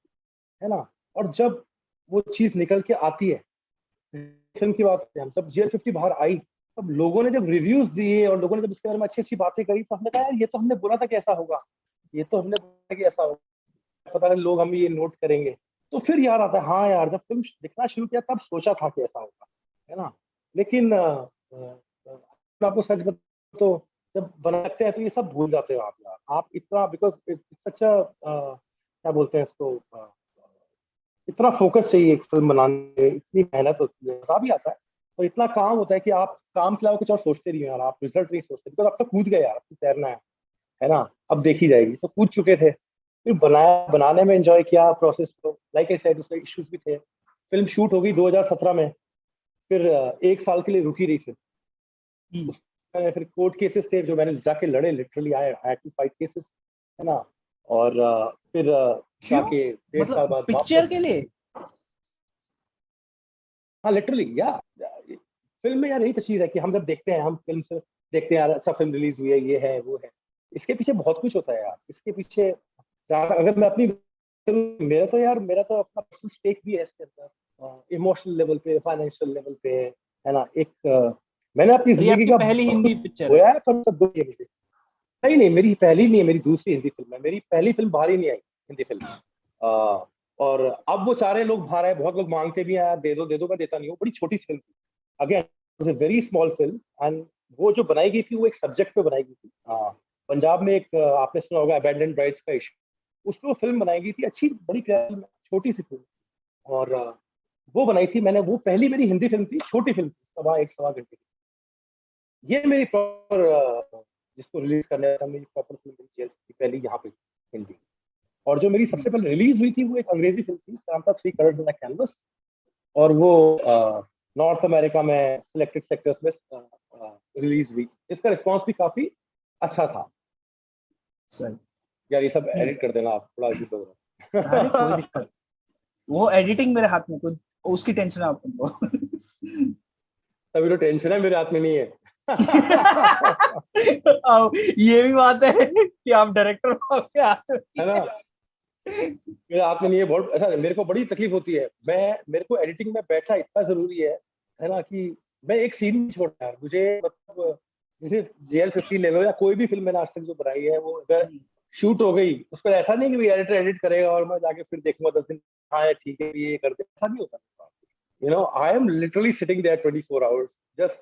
है ना। और जब वो चीज निकल के आती है, फिल्म की बात करें हम, जब JL50 बाहर आई, तब लोगों ने जब रिव्यूज दिए और लोगों ने जब इसके बारे में अच्छी अच्छी बातें करी, तो हमने कहा यार ये तो हमने बोला था कि ऐसा होगा, ये तो हमने बोला कि ऐसा होगा, पता नहीं लोग हम ये नोट करेंगे। तो फिर याद आता है, हाँ यार जब फिल्म दिखना शुरू किया तब सोचा था कि ऐसा होगा, है ना। लेकिन मैं आपको सच बताऊं तो जब बनाते हैं तो ये सब भूल जाते हो आप यार, आप इतना बिकॉज सच क्या बोलते हैं इसको, इतना फोकस चाहिए एक फिल्म बनाने में, इतनी मेहनत होती है, मजा भी आता है, और इतना काम होता है कि आप काम के अलावा कुछ और सोचते नहीं हो यार, आप रिजल्ट नहीं सोचते, बिकॉज आप तो कूद गए यार, आपको तैरना है ना। अब देखी जाएगी, तो कूद चुके थे, फिर बनाने में एंजॉय किया प्रोसेस को, लाइक आई सेड उसमें इश्यूज भी थे। फिल्म शूट हो गई 2017 में, फिर एक साल के लिए रुकी रही फिल्म। फिर कोर्ट केसेस थे जो मैंने जाके लड़े, literally I had to fight cases, है ना। और फिर क्यों? जाके 1.5 साल मतलब बाद पिक्चर वापस। के लिए? हाँ लिटरली या फिल्म में यार यही तो चीज है कि हम जब देखते हैं, हम फिल्म से देखते हैं यार अच्छा फिल्म रिलीज हुई है, ये है वो है, इसके पीछे बहुत कुछ होता है यार, इसके पीछे अगर मैं अपनी मेरा तो अपना पर्सनल स्टेक भी है इसके अंदर, इमोशनल लेवल पे, फाइनेंशियल लेवल पे, है ना। एक मैंने अपनी और ये जिंदगी आपकी का पहली बहुत हिंदी कुछ पिक्चर है? खोया है, पर तो दो ये मुझे नहीं नहीं, मेरी पहली नहीं है, मेरी दूसरी हिंदी फिल्म है, मेरी पहली फिल्म बाहर ही नहीं आई हिंदी फिल्म। आ, और अब वो चारे लोग बाहर आए, बहुत लोग मांगते भी हैं दे दो, मैं देता नहीं हूँ, बड़ी छोटी सी फिल्म थी, again very small film. And वो जो बनाई गई थी वो एक सब्जेक्ट पे बनाई गई थी, पंजाब में एक आपने सुना होगा अबैंडन्ड ब्राइड्स का इशू, उस पर वो फिल्म बनाई गई थी, अच्छी बड़ी प्यारी छोटी सी फिल्म। और वो बनाई थी मैंने, वो पहली मेरी हिंदी फिल्म थी, छोटी फिल्म थी, सवा घंटे की। ये मेरी प्रॉपर जिसको रिलीज करने था, मेरी प्रॉपर फिल्म थी पहली यहाँ पे हिंदी। और जो मेरी सबसे पहले रिलीज हुई थी वो एक अंग्रेजी फिल्म थी, इसका नाम था three colours in the canvas, और वो नॉर्थ अमेरिका में सिलेक्टेड सेक्टर्स में रिलीज हुई। इसका रिस्पांस भी काफी अच्छा था। सही। यार ये सब हम्म। एडिट कर देना आप, थोड़ा अजीब लग अरे कोई रहा है। दिक्कत, वो एडिटिंग मेरे हाथ में, कोई उसकी टेंशन आप तुम लो। तभी तो टेंशन है, मेरे हाथ में नहीं है। अब ये भी बात है कि आप डायरेक्टर हो, आपके हाथ में है नहीं ना, मेरे हाथ में नहीं है, बहुत अच्छा, मेरे को बड़ी तकलीफ होती है, मेरे को एडिटिंग में बैठना इतना जरूरी है ना, कि मैं एक सीन नहीं छोड़ता यार, मुझे मतलब जैसे JL50 ले लो या कोई भी फिल्म मैंने आज तक जो बनाई है, वो अगर है। शूट हो गई, उसको ऐसा नहीं कि भाई एडिटर एडिट करेगा और मैं जाके फिर देखूंगा 10 दिन, हाँ यार ठीक है ये कर दे, ऐसा नहीं होता। I am literally sitting there 24 hours just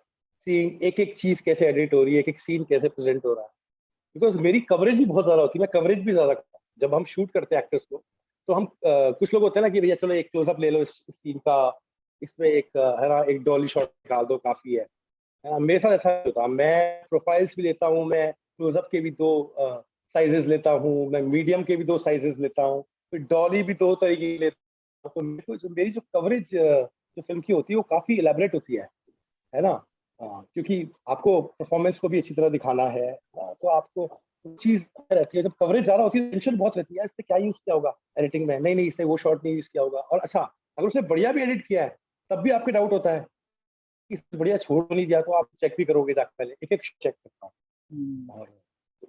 seeing एक एक चीज कैसे एडिट हो रही है, एक एक सीन कैसे प्रेजेंट हो रहा है, बिकॉज मेरी कवरेज भी बहुत ज्यादा होती है, मैं कवरेज भी ज्यादा करता हूँ जब हम शूट करते हैं एक्टर्स को। तो हम कुछ लोग होते हैं ना कि भैया चलो एक क्लोजअप ले लो इस सीन का, इसमें एक है ना एक डॉली शॉट निकाल दो काफी है ना। मेरे साथ ऐसा नहीं होता, मैं प्रोफाइल्स भी लेता हूँ, मैं क्लोजअप के भी दो साइजेस लेता हूँ, मैं मीडियम के भी दो साइजेस लेता हूँ, फिर डॉली भी दो तरीके की लेता हूँ। तो मेरी जो कवरेज जो फिल्म की होती है वो काफी इलेबरेट होती है ना। क्योंकि आपको परफॉर्मेंस को भी अच्छी तरह दिखाना है, तो आपको चीज रहती है, जब कवरेज ज्यादा होती है टेंशन बहुत रहती है, इससे क्या यूज किया होगा एडिटिंग में, नहीं नहीं इसने वो शॉट नहीं यूज किया होगा, और अच्छा अगर उसने बढ़िया भी एडिट किया है तब भी आपके डाउट होता है कि इसने बढ़िया छोड़ नहीं दिया, तो आप चेक भी करोगे जाकर, पहले एक एक चेक करता हम्म। हूँ, और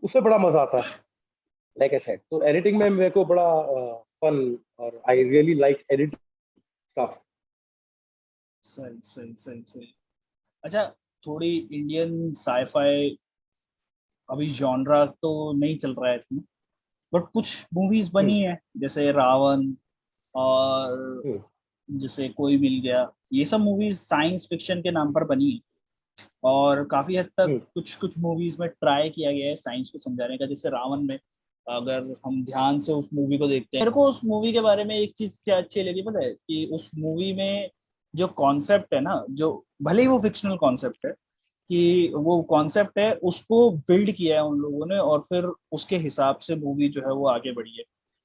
उसमें बड़ा मजा आता है। लाइक आई सेड, तो एडिटिंग में मेरे को बड़ा फन, और I really like edit stuff. सही सही सही सही। अच्छा, थोड़ी इंडियन साईफाई अभी जॉनरा तो नहीं चल रहा है इसमें, बट कुछ मूवीज बनी है जैसे रावण, और जैसे कोई मिल गया, ये सब मूवीज साइंस फिक्शन के नाम पर बनी है। और काफी हद तक हम्म। कुछ कुछ मूवीज में ट्राई किया गया है साइंस को समझाने का, जैसे रावण में अगर हम ध्यान से उस मूवी को देखते हैं, मेरे को उस मूवी के बारे में एक चीज क्या अच्छी लगी पता है, कि उस मूवी में जो कॉन्सेप्ट है ना, जो भले ही वो फिक्शनल कॉन्सेप्ट है, कि वो कॉन्सेप्ट है उसको बिल्ड किया है उन लोगों ने, और फिर उसके हिसाब से मूवी जो है वो आगे बढ़ी है।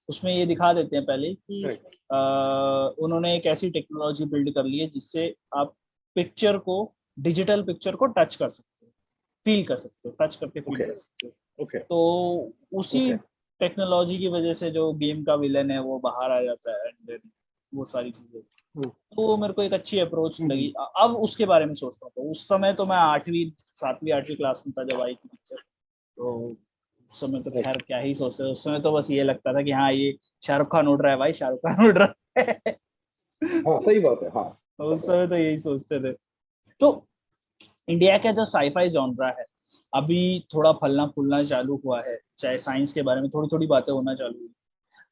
उसमें ये दिखा देते हैं पहले कि Right. उन्होंने एक ऐसी टेक्नोलॉजी बिल्ड कर ली है जिससे आप पिक्चर को, डिजिटल पिक्चर को टच कर सकते हो, फील कर सकते हो, टच करके फील Okay. कर सकते हो। Okay. तो उसी Okay. टेक्नोलॉजी की वजह से जो गेम का विलन है वो बाहर आ जाता है, एंड देन वो सारी चीजें, हम्म। तो वो मेरे को एक अच्छी अप्रोच हम्म। लगी। अब उसके बारे में सोचता हूँ, तो उस समय तो मैं 8वीं 7वीं 8वीं क्लास में था जब आई थी पिक्चर, तो उस समय तो Right. खैर क्या ही सोचते, उस समय तो बस ये लगता था कि हाँ ये शाहरुख खान उड़ रहा है भाई, शाहरुख खान उड़ रहा है। हाँ सही बात है, हाँ। उस समय तो यही सोचते थे। तो इंडिया का जो साईफाई जॉनरा है अभी थोड़ा फलना फूलना चालू हुआ है, चाहे साइंस के बारे में थोड़ी थोड़ी बातें होना चालू हुई,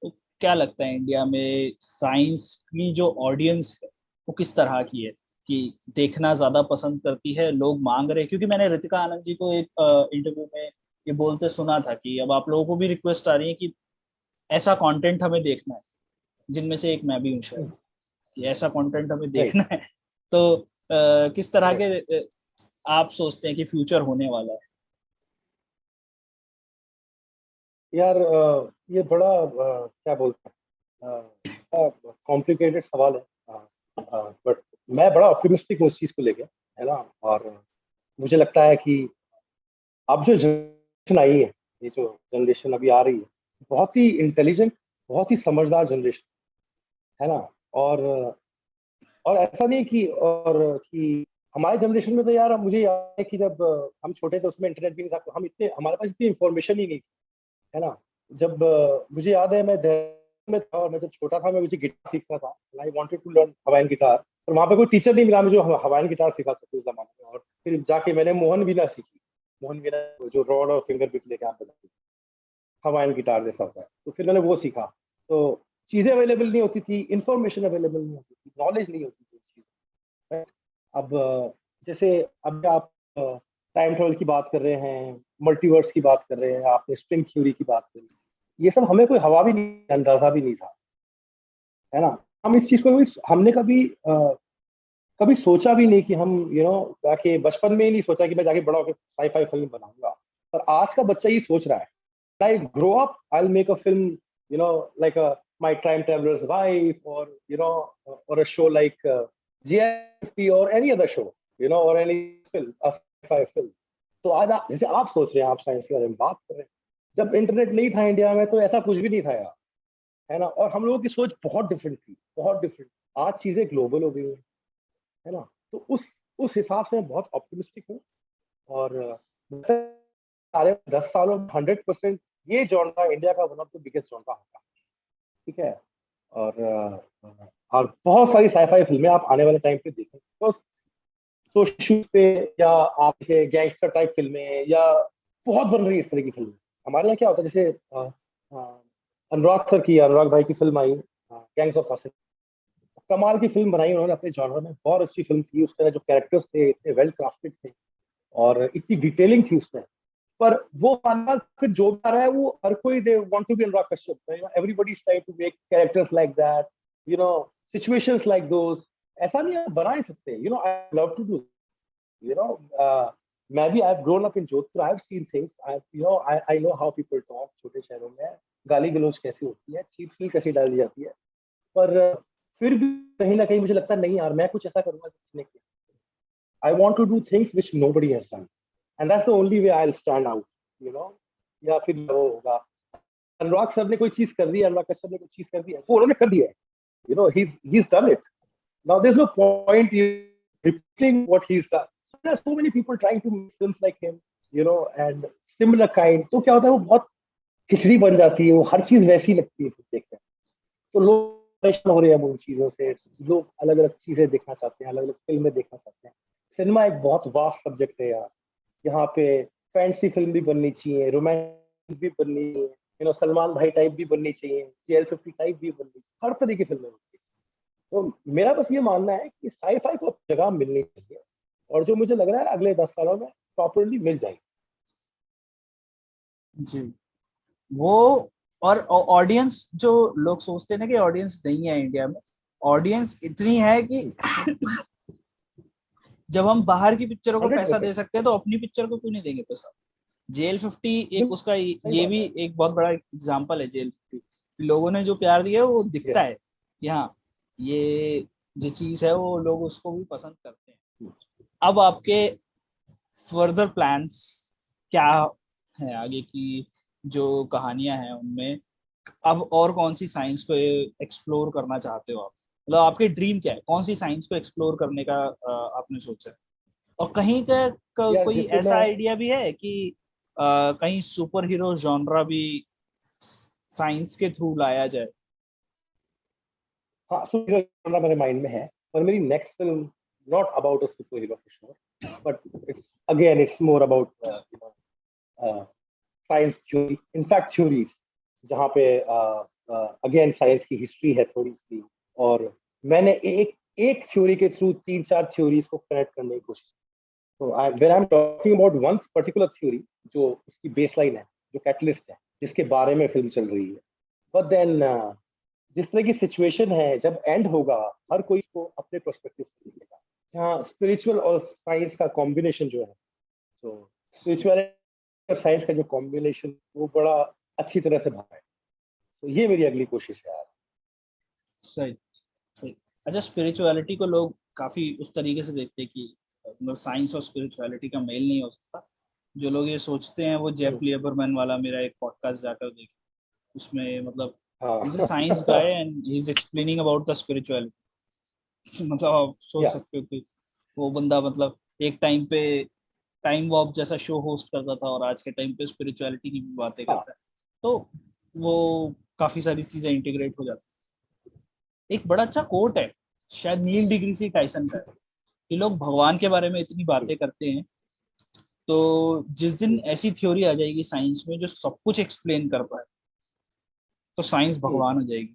तो क्या लगता है इंडिया में साइंस की जो ऑडियंस है वो किस तरह की है, कि देखना ज्यादा पसंद करती है, लोग मांग रहे हैं? क्योंकि मैंने रितिका आनंद जी को एक इंटरव्यू में ये बोलते सुना था कि अब आप लोगों को भी रिक्वेस्ट आ रही है कि ऐसा कंटेंट हमें देखना है, जिनमें से एक मैं भी हूँ शायद, कि ऐसा कंटेंट हमें राइट। देखना है। तो किस तरह राइट। के आप सोचते हैं कि फ्यूचर होने वाला है? यार ये बड़ा क्या बोलते हैं, कॉम्प्लिकेटेड सवाल है, बट मैं बड़ा ऑप्टिमिस्टिक हूँ उस चीज़ को लेके, है ना। और मुझे लगता है कि अब जो जनरेशन आई है, ये जो जनरेशन अभी आ रही है, बहुत ही इंटेलिजेंट, बहुत ही समझदार जनरेशन, है ना। और और ऐसा नहीं कि हमारे जनरेशन में तो यार मुझे याद है कि जब हम छोटे थे उसमें इंटरनेट भी नहीं था, तो हम इतने, हमारे पास इतनी इंफॉर्मेशन ही नहीं थी, है ना। जब मुझे याद है मैं देहरादून में था और मैं जब छोटा था, मैं मुझे गिटार सीखना था, I wanted to learn Hawaiian guitar, और वहाँ पे कोई टीचर नहीं मिला मुझे जो हवाइन गिटार सिखा सके उस जमाने में। और फिर जाके मैंने मोहन वीणा सीखी, मोहन वीणा जो रॉड और फिंगर पिक लेके आप बजाते हवाइन गिटार जैसा होता है, तो फिर मैंने वो सीखा। तो चीजें अवेलेबल नहीं होती थी, इंफॉर्मेशन अवेलेबल नहीं होती थी, नॉलेज नहीं होती थी उस चीज़ की। right? अब जैसे अब आप टाइम ट्रेवल की बात कर रहे हैं, मल्टीवर्स की बात कर रहे हैं, आपने स्ट्रिंग थ्योरी की बात करी, ये सब हमें कोई हवा भी नहीं, अंदाजा भी नहीं था, है ना। हम इस चीज को भी, हमने कभी सोचा भी नहीं कि हम जाके बचपन में ही नहीं सोचा कि मैं जाके बड़ा होकर साई फाई फिल्म बनाऊंगा। पर आज का बच्चा ये सोच रहा है, I grow up, I'll make a film, like my time traveler's wife, or or a show like GFP or any other show, or any film, a sci-fi film. तो आज जैसे आप सोच रहे हैं, आप साइंस के बारे में बात कर रहे हैं, जब इंटरनेट नहीं था इंडिया में तो ऐसा कुछ भी नहीं था यार, है ना। और हम लोगों की सोच बहुत डिफरेंट थी, बहुत डिफरेंट। आज चीजें ग्लोबल हो गई हैं, है ना। तो उस हिसाब से मैं बहुत ऑप्टिमिस्टिक हूँ। और सारे 10 सालों में 100% ये जॉनरा इंडिया का one of the biggest genre होगा, ठीक है। और और बहुत सारी साईफाई फिल्में आप आने वाले टाइम पे देखें, तो सोशल पे, या आपके गैंगस्टर टाइप फिल्में, या बहुत बन रही है इस तरह की फिल्में। हमारे यहाँ क्या होता है, जैसे अनुराग सर की, अनुराग भाई की film I gangs of Wasseypur, कमाल की फिल्म बनाई उन्होंने अपने जॉनर में, बहुत अच्छी फिल्म थी। उसके जो कैरेक्टर्स थे इतने वेल क्राफ्टेड थे, और इतनी डिटेलिंग थी उसमें। पर वो मानना फिर जो भी आ रहा है, वो हर कोई they want to be Anurag Kashyap, everybody is trying to make characters like that, situations like those. ऐसा नहीं आप बना ही सकते, I love to do, you know मैं भी, I have grown up in Jodhpur, I have seen things, I know how people talk छोटे शहरों में, गाली गलौज कैसी होती है, चीप फील कैसी डाली जाती है। पर फिर भी कहीं ना कहीं मुझे लगता है नहीं यार, मैं कुछ ऐसा करूंगा जिसने किया। I want to do things which nobody has done, and that's the only way I will stand out, you know या फिर वो होगा, अनुराग सर ने कोई चीज कर दी, अनुराग कश्यप ने कोई चीज कर दी है, वो उन्होंने कर दिया है, he is done it. Now there is no point repeating what he's done. So there are so many people trying to make films like him, and similar kind. तो क्या होता है, वो बहुत खिचड़ी बन जाती है, वो हर चीज वैसी लगती है फिर देखते हैं। तो लोग परेशान हो रहे हैं उन चीजों से, लोग अलग अलग चीजें देखना चाहते हैं, अलग अलग फिल्में देखना चाहते हैं। सिनेमा एक बहुत वास्ट सब्जेक्ट है यार, यहाँ पे फैंसी फिल्म भी बननी चाहिए, रोमांटिक भी बननी चाहिए, सलमान भाई टाइप भी बननी चाहिए, CL50 टाइप भी बननी चाहिए, हर तरह की फिल्में बननी चाहिए। तो मेरा बस ये मानना है कि साईफाई को जगह मिलनी चाहिए, और जो मुझे लग रहा है अगले 10 सालों में प्रॉपरली मिल जाएगी। जी, वो और ऑडियंस, जो लोग सोचते हैं ना कि ऑडियंस नहीं है इंडिया में, ऑडियंस इतनी है कि जब हम बाहर की पिक्चरों को पैसा 100%। दे सकते हैं तो अपनी पिक्चर को क्यों नहीं देंगे पैसा। जेल 50 एक उसका सही ये बात भी है। एक बहुत बड़ा एग्जांपल है। जेल 50 लोगों ने जो प्यार दिया है वो दिखता Yes. है कि हाँ, ये जो चीज है वो लोग उसको भी पसंद करते हैं। अब आपके फर्दर प्लान्स क्या है आगे की, जो कहानियां हैं उनमें अब और कौन सी साइंस को एक्सप्लोर करना चाहते हो आप? मतलब आपके ड्रीम क्या है, कौन सी साइंस को एक्सप्लोर करने का आपने सोचा है? और कहीं का यार कोई जैसे ऐसा मैं, आइडिया भी है कि कहीं सुपर हीरो जॉनरा भी साइंस के थ्रू लाया जाए? हाँ सुपर हीरो मेरे माइंड में है, पर मेरी next film not about a super hero for sure, but it's more about science theory, in fact theories, जहाँ पे अगेन साइंस की हिस्ट्री है थोड़ी सी, और मैंने एक एक थ्योरी के थ्रू 3-4 थ्योरीज को कनेक्ट करने की कोशिश। तो when I am talking about one particular theory, जो उसकी बेसलाइन है, जो कैटलिस्ट है, जिसके बारे में फिल्म चल रही है, बट देन जिस तरह की सिचुएशन है, जब एंड होगा हर कोई इसको अपने पर्सपेक्टिव से देखेगा। जहाँ स्पिरिचुअल और साइंस का कॉम्बिनेशन जो है, तो स्पिरिचुअलिटी और साइंस का जो कॉम्बिनेशन वो बड़ा अच्छी तरह से भरा है। तो ये मेरी अगली कोशिश है यार। सही, सही। अच्छा, स्पिरिचुअलिटी को लोग काफी उस तरीके से देखते हैं कि मतलब साइंस और स्पिरिचुअलिटी का मेल नहीं हो सकता। जो लोग ये सोचते हैं वो जेफ लिबरमैन वाला मेरा एक पॉडकास्ट जाकर देखें, उसमें मतलब इज अ साइंस गाय हाँ। And he is explaining about the spirituality. मतलब आप सोच या सकते हो कि वो बंदा मतलब एक टाइम पे टाइम वॉर्प जैसा शो होस्ट करता था और आज के टाइम पे स्पिरिचुअलिटी की भी बातें हाँ। करता है। तो वो काफी सारी चीजें इंटीग्रेट हो जाती है। एक बड़ा अच्छा कोट है, शायद नील डिग्री टाइसन का है, कि लोग भगवान के बारे में इतनी बातें करते हैं, तो जिस दिन ऐसी थ्योरी आ जाएगी साइंस में जो सब कुछ एक्सप्लेन कर पाए, तो साइंस हम्म, भगवान हो जाएगी।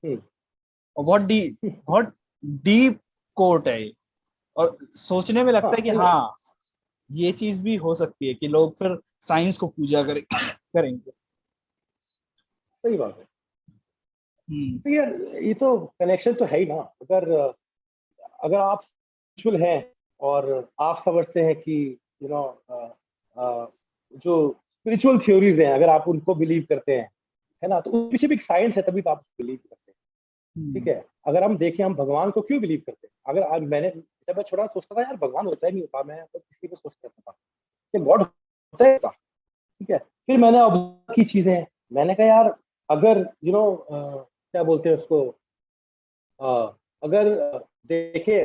हम्म, और बहुत डीप कोट है ये, और सोचने में लगता हाँ है कि सही बात। हाँ, ये चीज भी हो सकती है कि लोग फिर साइंस को पूजा करेंगे। सही बात है। हम्म। तो यार ये तो कनेक्शन तो है ही ना। अगर अगर आप स्पिरिचुअल हैं और आप समझते हैं कि यू नो जो स्पिरिचुअल थ्योरीज हैं, अगर आप उनको बिलीव करते हैं, है ना, तो उसके पीछे भी एक साइंस है, तभी तो आप बिलीव करते हैं। ठीक हम्म। है, अगर हम देखें हम भगवान को क्यों बिलीव करते हैं, अगर आज मैंने, जब मैं छोटा सोचता था यार भगवान होता ही नहीं होता, मैं तो किसी को सोचता था कि गॉड होता है, ठीक है, फिर मैंने ऑब्जर्व की चीजें, मैंने कहा यार अगर क्या बोलते हैं उसको, अगर देखे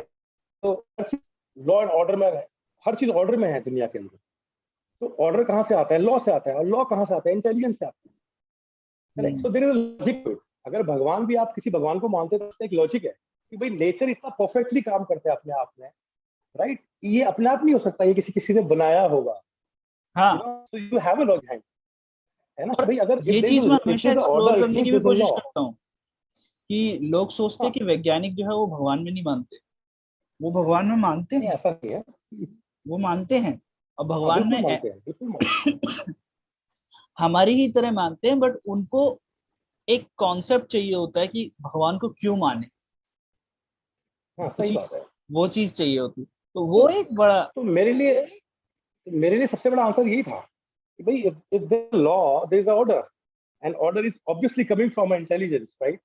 तो हर चीज लॉ एंड ऑर्डर में है, हर चीज ऑर्डर में है दुनिया के अंदर। तो ऑर्डर कहाँ से आता है, लॉ से आता है, और लॉ कहाँ से आता है, इंटेलिजेंस से आता है। Correct, hmm. So there is logic to it. अगर भगवान भी, आप किसी भगवान को मानते हैं तो एक लॉजिक है कि भाई नेचर इतना परफेक्टली काम करता है अपने आप में, राइट, ये अपने आप नहीं हो सकता, ये किसी किसी ने बनाया होगा, हाँ, so you have a logic, है ना, कि और भाई अगर ये चीज मैं इफ हमेशा there is explore order, it करने मींस की भी देयर इज अ कोशिश लॉ। करता हूँ कि लोग सोचते हैं हाँ, कि वैज्ञानिक जो है वो भगवान में नहीं मानते, वो भगवान में मानते नहीं हैं, ऐसा नहीं है। वो मानते हैं। और हाँ भगवान बिल्कुल में मानते हैं, बिल्कुल मानते हमारी ही तरह मानते हैं, बट उनको एक कॉन्सेप्ट चाहिए होता है कि भगवान को क्यों माने। हैं। हाँ वो सही बात चीज है। वो चीज चाहिए होती, तो तो वो एक बड़ा। तो मेरे लिए सबसे बड़ा आंसर यही था कि भाई if there law there is order, and order is obviously coming from intelligence, right.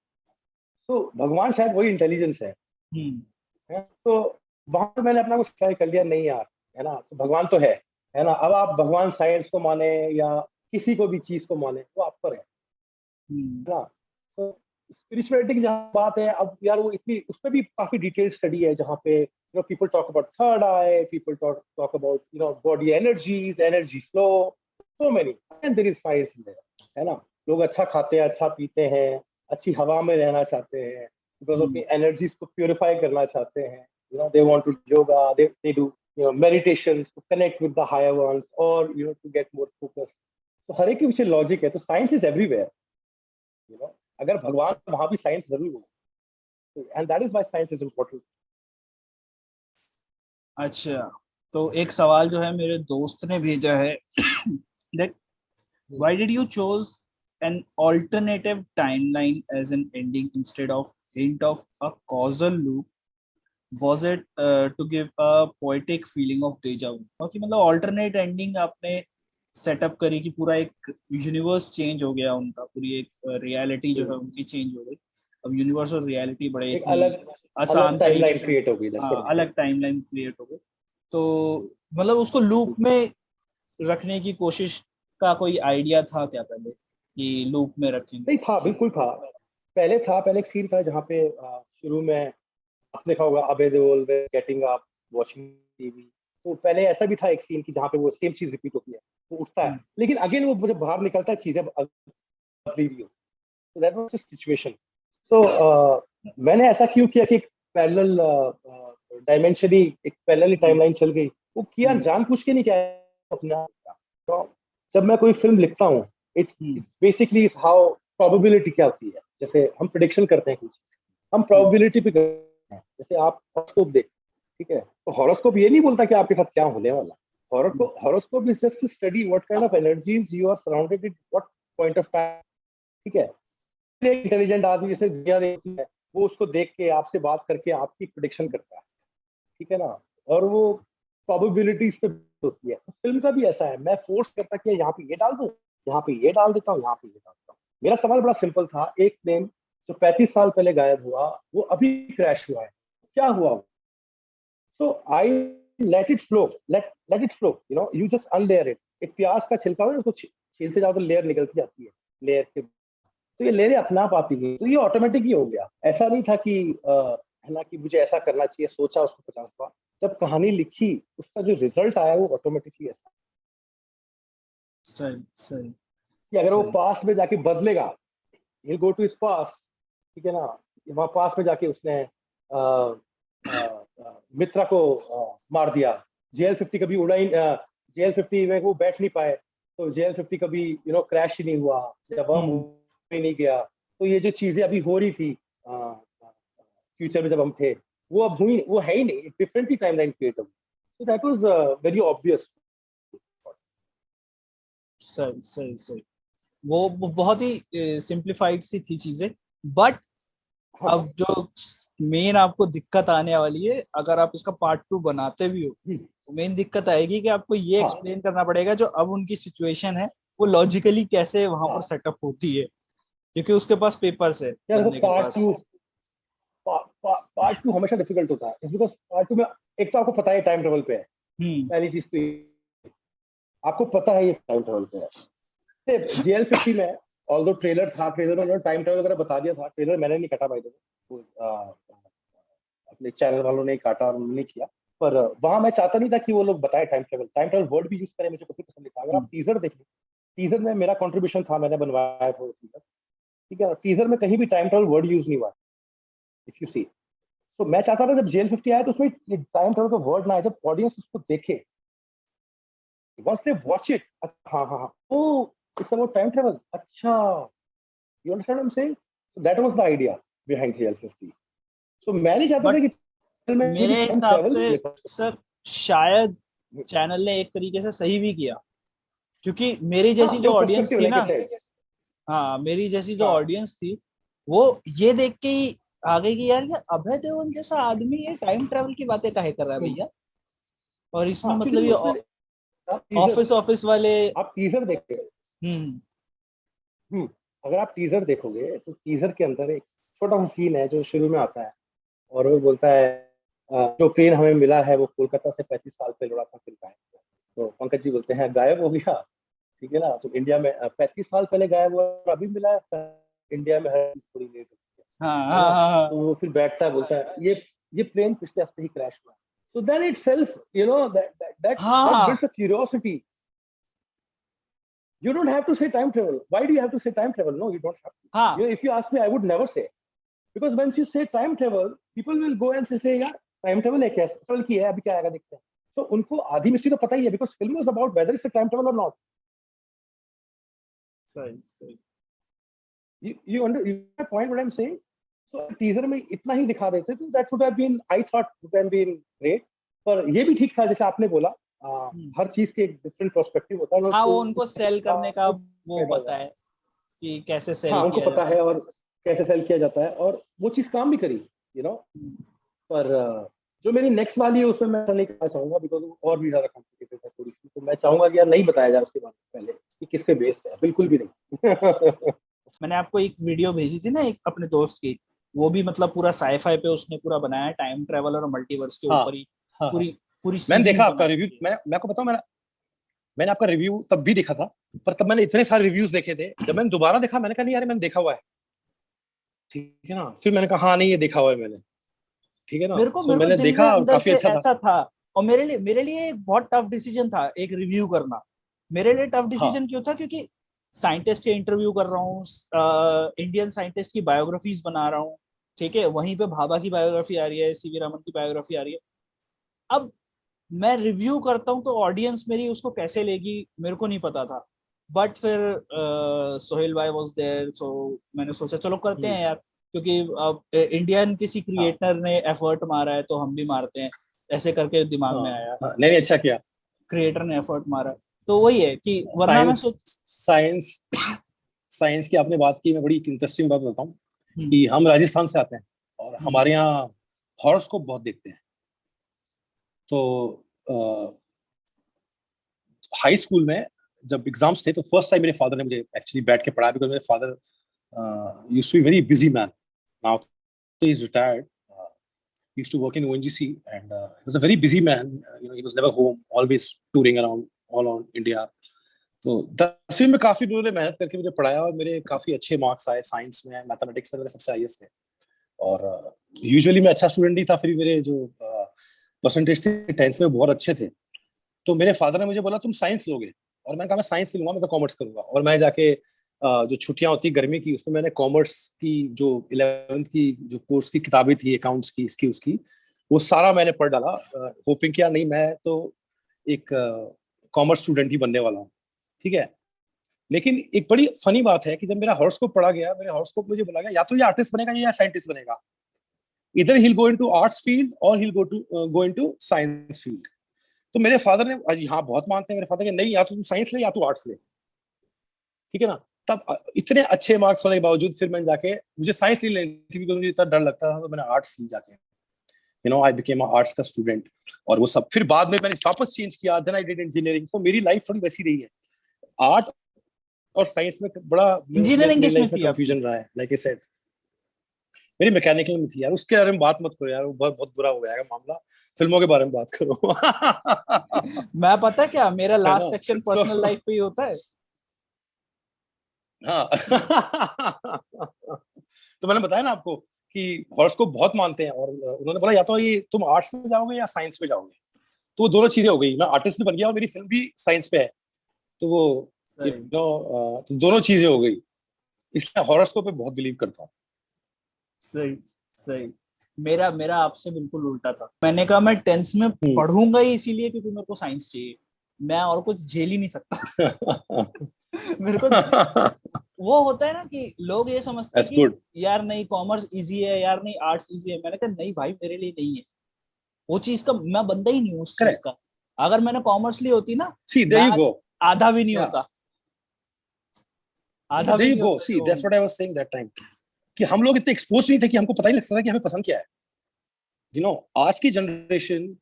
तो भगवान शायद वही इंटेलिजेंस हम्म। है। तो वहां पर मैंने अपना कुछ ट्राई कर लिया, नहीं यार, है ना, तो भगवान तो है ना। अब आप भगवान साइंस को माने या किसी को भी चीज को माने, वो आप पर है हम्म। ना। तो स्पिरिचुअलिटी की जहाँ बात है, अब यार वो इतनी, उस पर भी काफी डिटेल स्टडी है, जहाँ पे people talk about third eye, people talk about body energies, energy flow, so many, and there is science in there, है ना। लोग अच्छा खाते हैं, अच्छा पीते हैं, अच्छी हवा में रहना चाहते हैं, बिकॉज अपनी हम्म। एनर्जीज को प्योरीफाई करना चाहते हैं, they want to yoga, they do meditations to connect with the higher ones, or to get more focus. तो हर एक के पीछे लॉजिक है, तो साइंस इज एवरीवेयर, अगर भगवान, वहां भी साइंस जरूर हो, and that is why science is important. अच्छा, तो एक सवाल जो है मेरे दोस्त ने भेजा है that why did you chose an alternative timeline as an ending instead of hint of a causal loop? Was it to give a poetic feeling of deja vu? क्योंकि मतलब alternate ending आपने सेटअप करी कि पूरा एक universe change हो गया उनका, पूरी एक रियलिटी जो है उनकी चेंज हो गई। अब यूनिवर्स और रियलिटी बड़े एक ही अलग आसान अलग तरीके टाइमलाइन से, क्रिएट हो गई, that's what हाँ, I'm saying. अलग टाइमलाइन क्रिएट हो गई। तो मतलब उसको लूप में रखने की कोशिश का कोई आइडिया था क्या पहले कि लूप में रखेंगे? नहीं था, बिल्कुल था। पहले एक सीन था जहाँ पे शुरू में आपने देखा होगा, अबे Deol getting up watching TV. तो पहले ऐसा भी था एक सीन की जहाँ पे वो सेम चीज रिपीट होती है, वो उठता है लेकिन अगेन वो जब बाहर निकलता है चीजें बदली हुई होती है। तो दैट वाज द सिचुएशन। तो मैंने ऐसा क्यों किया कि पैरेलल डायमेंशनली एक पैरेलल टाइमलाइन चल गई, वो किया जानबूझ के नहीं किया अपना। तो जब मैं कोई फिल्म लिखता हूँ, इट्स बेसिकली हाउ प्रोबेबिलिटी क्या होती है। जैसे हम प्रिडिक्शन करते हैं कुछ, हम प्रोबेबिलिटी पे करते हैं। जैसे आप हॉरोस्कोप देख, ठीक है, तो हॉरोस्कोप ये नहीं बोलता कि आपके साथ क्या होने वाला। Horoscope is just to study what kind of energies you are surrounded with what point of time. ठीक है, इंटेलिजेंट आदमी जैसे दुनिया देखती है, वो उसको देख के आपसे बात करके आपकी प्रिडिक्शन करता है, ठीक है ना। और वो प्रोबेबिलिटीज पे होती है। तो फिल्म का भी ऐसा है, मैं फोर्स करता कि यहाँ पे ये डाल दूं, यहाँ पे ये डाल देता हूँ, यहाँ पे ये डाल देता हूँ। मेरा सवाल बड़ा सिंपल था, एक प्लेन जो 35 साल पहले गायब हुआ, वो अभी क्रैश हुआ है, क्या हुआ? So I let it flow, let it flow, you just unlayer it. एक प्याज का छिलका हो, उसको छीलते जाओ तो लेयर निकलती जाती है, लेयर के। तो ये लेयरें अपने आप आती गई, तो ये ऑटोमेटिक ही हो गया। ऐसा नहीं था कि है ना कि मुझे ऐसा करना चाहिए, सोचा उसको 50 बार। जब कहानी लिखी, उसका जो रिजल्ट आया वो ऑटोमेटिकली ऐसा सही सही कि अगर वो सही। पास्ट में जाके बदलेगा, he'll go to his past, ठीक है ना। वहां पास्ट में जाके उसने मित्रा को मार दिया। JL-50 कभी उड़ा ही, JL-50 में वो बैठ नहीं पाए, तो JL-50 कभी क्रैश ही नहीं हुआ, जब हम ही नहीं गया। तो ये जो चीजें अभी हो रही थी फ्यूचर में जब हम थे, वो अब हुई, वो है ही नहीं, डिफरेंट ही टाइमलाइन क्रिएट हो गई। सो दैट वाज वेरी ऑब्वियस। सही सही सही। वो बहुत ही सिंप्लीफाइड सी थी चीजें। बट हाँ, अब जो मेन आपको दिक्कत आने वाली है, अगर आप इसका पार्ट 2 बनाते भी हो, तो मेन दिक्कत आएगी कि आपको ये हाँ, एक्सप्लेन करना पड़ेगा जो अब उनकी सिचुएशन है वो लॉजिकली कैसे वहां पर हाँ। सेटअप होती है, क्योंकि उसके पास पेपर्स है यार देखो, बंदे के पास। पार्ट टू हमेशा डिफिकल्ट होता है, बिकॉज पार्ट टू में एक तो आपको पता है टाइम ट्रेवल पे है। हम्म पहली चीज तो आपको पता है ये टाइम ट्रेवल पे है। JL-50 में ऑल्दो ट्रेलर था, ट्रेलर में उन्होंने टाइम ट्रेवल वगैरह बता दिया था। ट्रेलर मैंने नहीं काटा भाई, अपने चैनल वालों ने काटा और उन्होंने किया। पर वहां मैं चाहता नहीं था कि वो लोग बताए टाइम ट्रेवल वर्ड भी यूज करें, मुझे काफी पसंद नहीं था। अगर आप टीजर देखें, टीजर में मेरा कंट्रीब्यूशन था, मैंने बनवाया था टीजर, ठीक है। टीजर में कहीं भी टाइम ट्रेवल वर्ड यूज नहीं हुआ, इफ यू सी। तो मैं चाहता था जब JL-50 आया तो उसमें टाइम ट्रेवल का वर्ड ना आए, जब ऑडियंस उसको देखे, वंस दे वॉच इट, हाँ हाँ हाँ, oh it's about time travel, अच्छा, you understand what I am saying. So that was the idea behind JL-50। सो मैं नहीं चाहता था बट कि फिल्म में भी मेरे टाइम हिसाब ट्रेवल से लिखा। सर शायद चैनल ने एक तरीके से सही भी किया, क्योंकि मेरी हाँ, जैसी जो वो ऑडियंस पर्सपेक्टिव थी लेके ना, थे। हाँ, मेरी जैसी जो हाँ, ऑडियंस थी वो ये देख के ही आ गई कि यार ये अभय देओल जैसा आदमी ये टाइम ट्रेवल की बातें काहे कर रहा है भैया। और इसमें हाँ, मतलब क्योंकि ये उसमें आप टीजर ऑफिस ऑफिस वाले। आप टीजर देखे, हम्म हम्म, अगर आप टीजर देखोगे तो टीजर के अंदर एक छोटा सा सीन है जो शुरू में आता है, और वो बोलता है जो प्लेन हमें मिला है वो कोलकाता से 35 साल पहले उड़ा था, फिर गायब हुआ। तो पंकज जी बोलते हैं गायब हो गया, ठीक है ना। तो इंडिया में 35 साल पहले गायब हुआ और अभी मिला है, इंडिया में हर चीज थोड़ी लेट होती हाँ है हाँ ना। हाँ हाँ तो वो फिर बैठता है, बोलता है ये प्लेन पिछले हफ्ते ही क्रैश हुआ। So then itself, that हाँ builds a curiosity. You don't have to say time travel. Why do you have to say time travel? No, you don't have to. हाँ If you ask me, I would never say. Because once you say time travel, people will go and say, यार time travel है क्या? चल की है, अभी क्या आएगा देखते हैं। So उनको आधी मिस्ट्री तो पता ही है, because film was about whether it's a time travel or not. सही सही। You my point what I'm saying? So teaser में इतना ही दिखा देते तो that would have been, I thought would have been great. पर ये भी ठीक था, जैसे आपने बोला हर चीज के एक डिफरेंट पर्सपेक्टिव होता है। हाँ, वो उनको सेल करने का वो पता है कि कैसे सेल हाँ, उनको किया पता जाता है और कैसे सेल किया जाता है, और वो चीज काम भी करी, यू नो। पर जो मेरी नेक्स्ट वाली है उसमें मैं ऐसा नहीं करना चाहूंगा, बिकॉज वो और भी ज्यादा कॉम्प्लिकेटेड है थोड़ी सी। तो मैं चाहूंगा कि यार नहीं बताया जाए उसके बारे में पहले कि किस पे बेस्ड है, बिल्कुल भी नहीं। मैंने आपको एक वीडियो भेजी थी ना, एक अपने दोस्त की, वो भी मतलब पूरा साईफाई पे उसने पूरा बनाया है, टाइम ट्रेवल और मल्टीवर्स के हाँ ऊपर ही हाँ हाँ, पूरी पूरी मैंने सीरीज देखा आपका बना रिव्यू। दी है। मैं आपको बताऊं, मैंने आपका रिव्यू तब भी देखा था, पर तब मैंने इतने सारे रिव्यूज देखे थे, जब मैंने दोबारा देखा मैंने कहा नहीं यार मैंने देखा हुआ है, ठीक है ना। फिर मैंने कहा हाँ नहीं ये देखा हुआ है मैंने, ठीक है ना। सो मेरे को मैंने दिल में देखा और अंदर काफी से अच्छा था। ऐसा था, और मेरे लिए एक बहुत टफ डिसीजन था एक रिव्यू करना। मेरे लिए टफ हाँ डिसीजन क्यों था, क्योंकि साइंटिस्ट के इंटरव्यू कर रहा हूँ, इंडियन साइंटिस्ट की बायोग्राफीज बना रहा हूँ, ठीक है, वहीं पे भाभा की बायोग्राफी आ रही है, सीवी रमन की बायोग्राफी आ रही है। अब मैं रिव्यू करता हूँ तो ऑडियंस मेरी उसको कैसे लेगी मेरे को नहीं पता था। बट फिर सोहेल भाई वाज देयर, सो मैंने सोचा चलो करते हैं यार, क्योंकि अब इंडियन किसी हाँ क्रिएटर ने एफर्ट मारा है तो हम भी मारते हैं, ऐसे करके दिमाग हाँ में आया। हाँ, नहीं नहीं, अच्छा किया। क्रिएटर ने एफर्ट मारा है, तो वही है कि वरना मैं साइंस सोच। साइंस साइंस की आपने बात की, मैं बड़ी इंटरेस्टिंग बात बताऊं हम्म, कि हम राजस्थान से आते हैं और हम्म, हमारे यहाँ हॉरोस्कोप बहुत देखते हैं। तो हाई स्कूल में जब एग्जाम्स थे तो फर्स्ट टाइम मेरे फादर ने मुझे एक्चुअली बैठ के पढ़ाया, बिकॉज मेरे father used to be very busy man. Now he is retired, used to work in ONGC, and he was a very busy man. He was never home, always touring around all around India. तो 10वीं में काफी उन्होंने मेहनत करके मुझे पढ़ाया और मेरे काफी अच्छे मार्क्स आए साइंस में, मैथमेटिक्स में मेरे सबसे हाईएस्ट थे। और यूजुअली मैं अच्छा स्टूडेंट ही था, फिर मेरे जो परसेंटेज थे 10th में बहुत अच्छे थे। तो मेरे फादर ने मुझे बोला तुम साइंस लोगे, और मैंने कहा मैं साइंस नहीं लूंगा, मैं तो कॉमर्स करूंगा। और मैं जाके जो छुट्टियां होती गर्मी की उसमें मैंने कॉमर्स की जो 11th की जो कोर्स की किताबें थी अकाउंट्स की इसकी उसकी, वो सारा मैंने पढ़ डाला, होपिंग किया नहीं मैं तो एक कॉमर्स स्टूडेंट ही बनने वाला हूँ, ठीक है। लेकिन एक बड़ी फनी बात है कि जब मेरा हॉरोस्कोप पढ़ा गया, मेरे हॉरोस्कोप मुझे बोला गया या तो ये आर्टिस्ट बनेगा या साइंटिस्ट बनेगा, इधर ही गो इनटू आर्ट्स फील्ड और ही गो इनटू साइंस फील्ड। तो मेरे फादर ने हाँ बहुत मानते हैं मेरे फादर के, नहीं या तो तू साइंस ले या तू आर्ट्स ले, ठीक है ना। तब इतने अच्छे मार्क्स होने के बावजूद फिर मैंने जाके, मुझे साइंस नहीं लेनी थी क्योंकि मुझे इतना डर लगता था, तो मैंने आर्ट्स ली जाके, आई बिकेम आर्ट्स का स्टूडेंट। और वो सब फिर बाद में मैंने वापस चेंज किया, देन आई डिड इंजीनियरिंग। तो मेरी लाइफ थोड़ी वैसी रही है, आर्ट और साइंस में बड़ा इंजीनियरिंग मेरी किस में लाइफ में थी आपकी? कंफ्यूजन रहा है, लाइक आई सेड। मेरी मैकेनिकल में थी यार, उसके बारे में बात मत करो यार, वो बहुत बहुत बुरा हो जाएगा मामला। फिल्मों के बारे में बात करो। मैं पता क्या, मेरा है लास्ट ना। सेक्शन सो पर्सनल लाइफ पे ही होता है। हाँ। तो मैंने बताया ना आपको कि हॉरोस्कोप बहुत मानते हैं, और उन्होंने बोला या तो ये तुम आर्ट्स में जाओगे या साइंस में जाओगे। तो वो दोनों चीजें हो गई, मैं आर्टिस्ट भी बन गया और मेरी फिल्म भी साइंस पे है। तो वो सही, तो दोनों चीजें हो गई, इसलिए हॉरोस्कोप पे बहुत बिलीव करता हूँ। सही, सही। मेरा मेरा आपसे बिल्कुल उल्टा था। मैंने कहा मैं 10th में हम्म। पढ़ूंगा ही इसीलिए क्योंकि मेरे को साइंस चाहिए, मैं और कुछ झेल ही नहीं सकता। मेरे को वो होता है ना कि लोग ये समझते हैं That's कि good. यार नहीं कॉमर्स इजी है, यार नहीं आर्ट्स इजी है। मैंने कहा नहीं भाई, मेरे लिए नहीं है वो चीज का, मैं बंदा ही नहीं हूँ उस चीज Correct. का। अगर मैंने कॉमर्स ली होती ना, See, there मैं you आज go. आधा भी नहीं Yeah. होता, आधा There भी you नहीं go. होता See, जो that's हूँ। what I was saying that time. कि हम लोग इतने एक्सपोज नहीं थे कि हमको पता ही नहीं लगता था कि हमें पसंद क्या है। आज की generation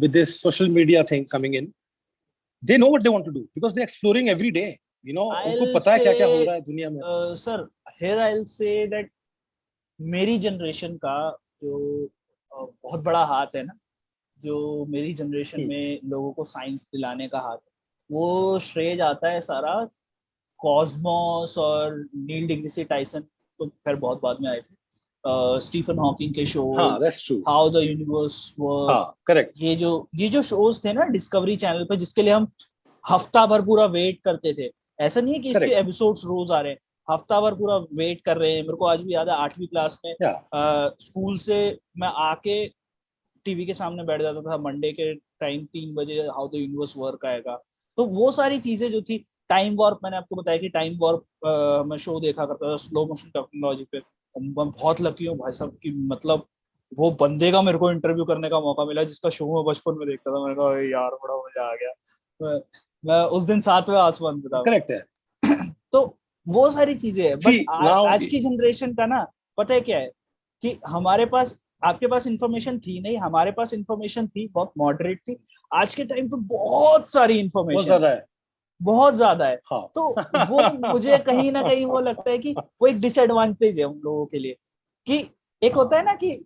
with this social media thing coming in, they know what they want to do because they're exploring every day. उनको I'll पता है क्या क्या हो say, रहा है दुनिया में। sir, here I'll say that मेरी जनरेशन का जो बहुत बड़ा हाथ है ना, जो मेरी जनरेशन हम्म, में लोगों को साइंस दिलाने का हाथ, वो श्रेय जाता है सारा कॉस्मोस और नील डिग्रीसी टाइसन, तो खैर बहुत बाद में आए थे, स्टीफन हॉकिंग के हाँ, shows, that's true. How the universe work. हाँ, करेक्ट। ये जो शोज थे ना डिस्कवरी चैनल पे, जिसके लिए हम हफ्ता भर पूरा वेट करते थे। ऐसा नहीं है कि इसके करेक्ट। एपिसोड्स रोज आ रहे हैं, हफ्ता भर पूरा वेट कर रहे हैं। मेरे को आज भी याद है 8वीं क्लास में या स्कूल से मैं आके टीवी के सामने बैठ जाता था मंडे के टाइम 3 बजे, हाउ द यूनिवर्स वर्क आएगा। तो वो सारी चीजें जो थी, टाइम वॉर्प, मैंने आपको बताया कि टाइम वॉर्प मैं शो देखा करता था स्लो मोशन टेक्नोलॉजी पे। मैं बहुत लकी हूँ भाई साहब की, मतलब वो बंदे का मेरे को इंटरव्यू करने का मौका मिला जिसका शो मैं बचपन में देखता था। मैंने कहा अरे यार बड़ा मजा आ गया। मैं उस दिन 7वें आसमान पे था। करेक्ट है। तो वो सारी चीजें है। बट See, now आज की जनरेशन का ना पता है क्या है कि हमारे पास, आपके पास इंफॉर्मेशन थी नहीं, हमारे पास इंफॉर्मेशन थी, बहुत मॉडरेट थी। आज के टाइम पे बहुत सारी बहुत इंफॉर्मेशन, ज्यादा है। बहुत ज्यादा है। हाँ। तो वो मुझे कहीं ना कहीं वो लगता है कि वो एक डिसएडवांटेज है उन लोगों के लिए। कि एक होता है ना कि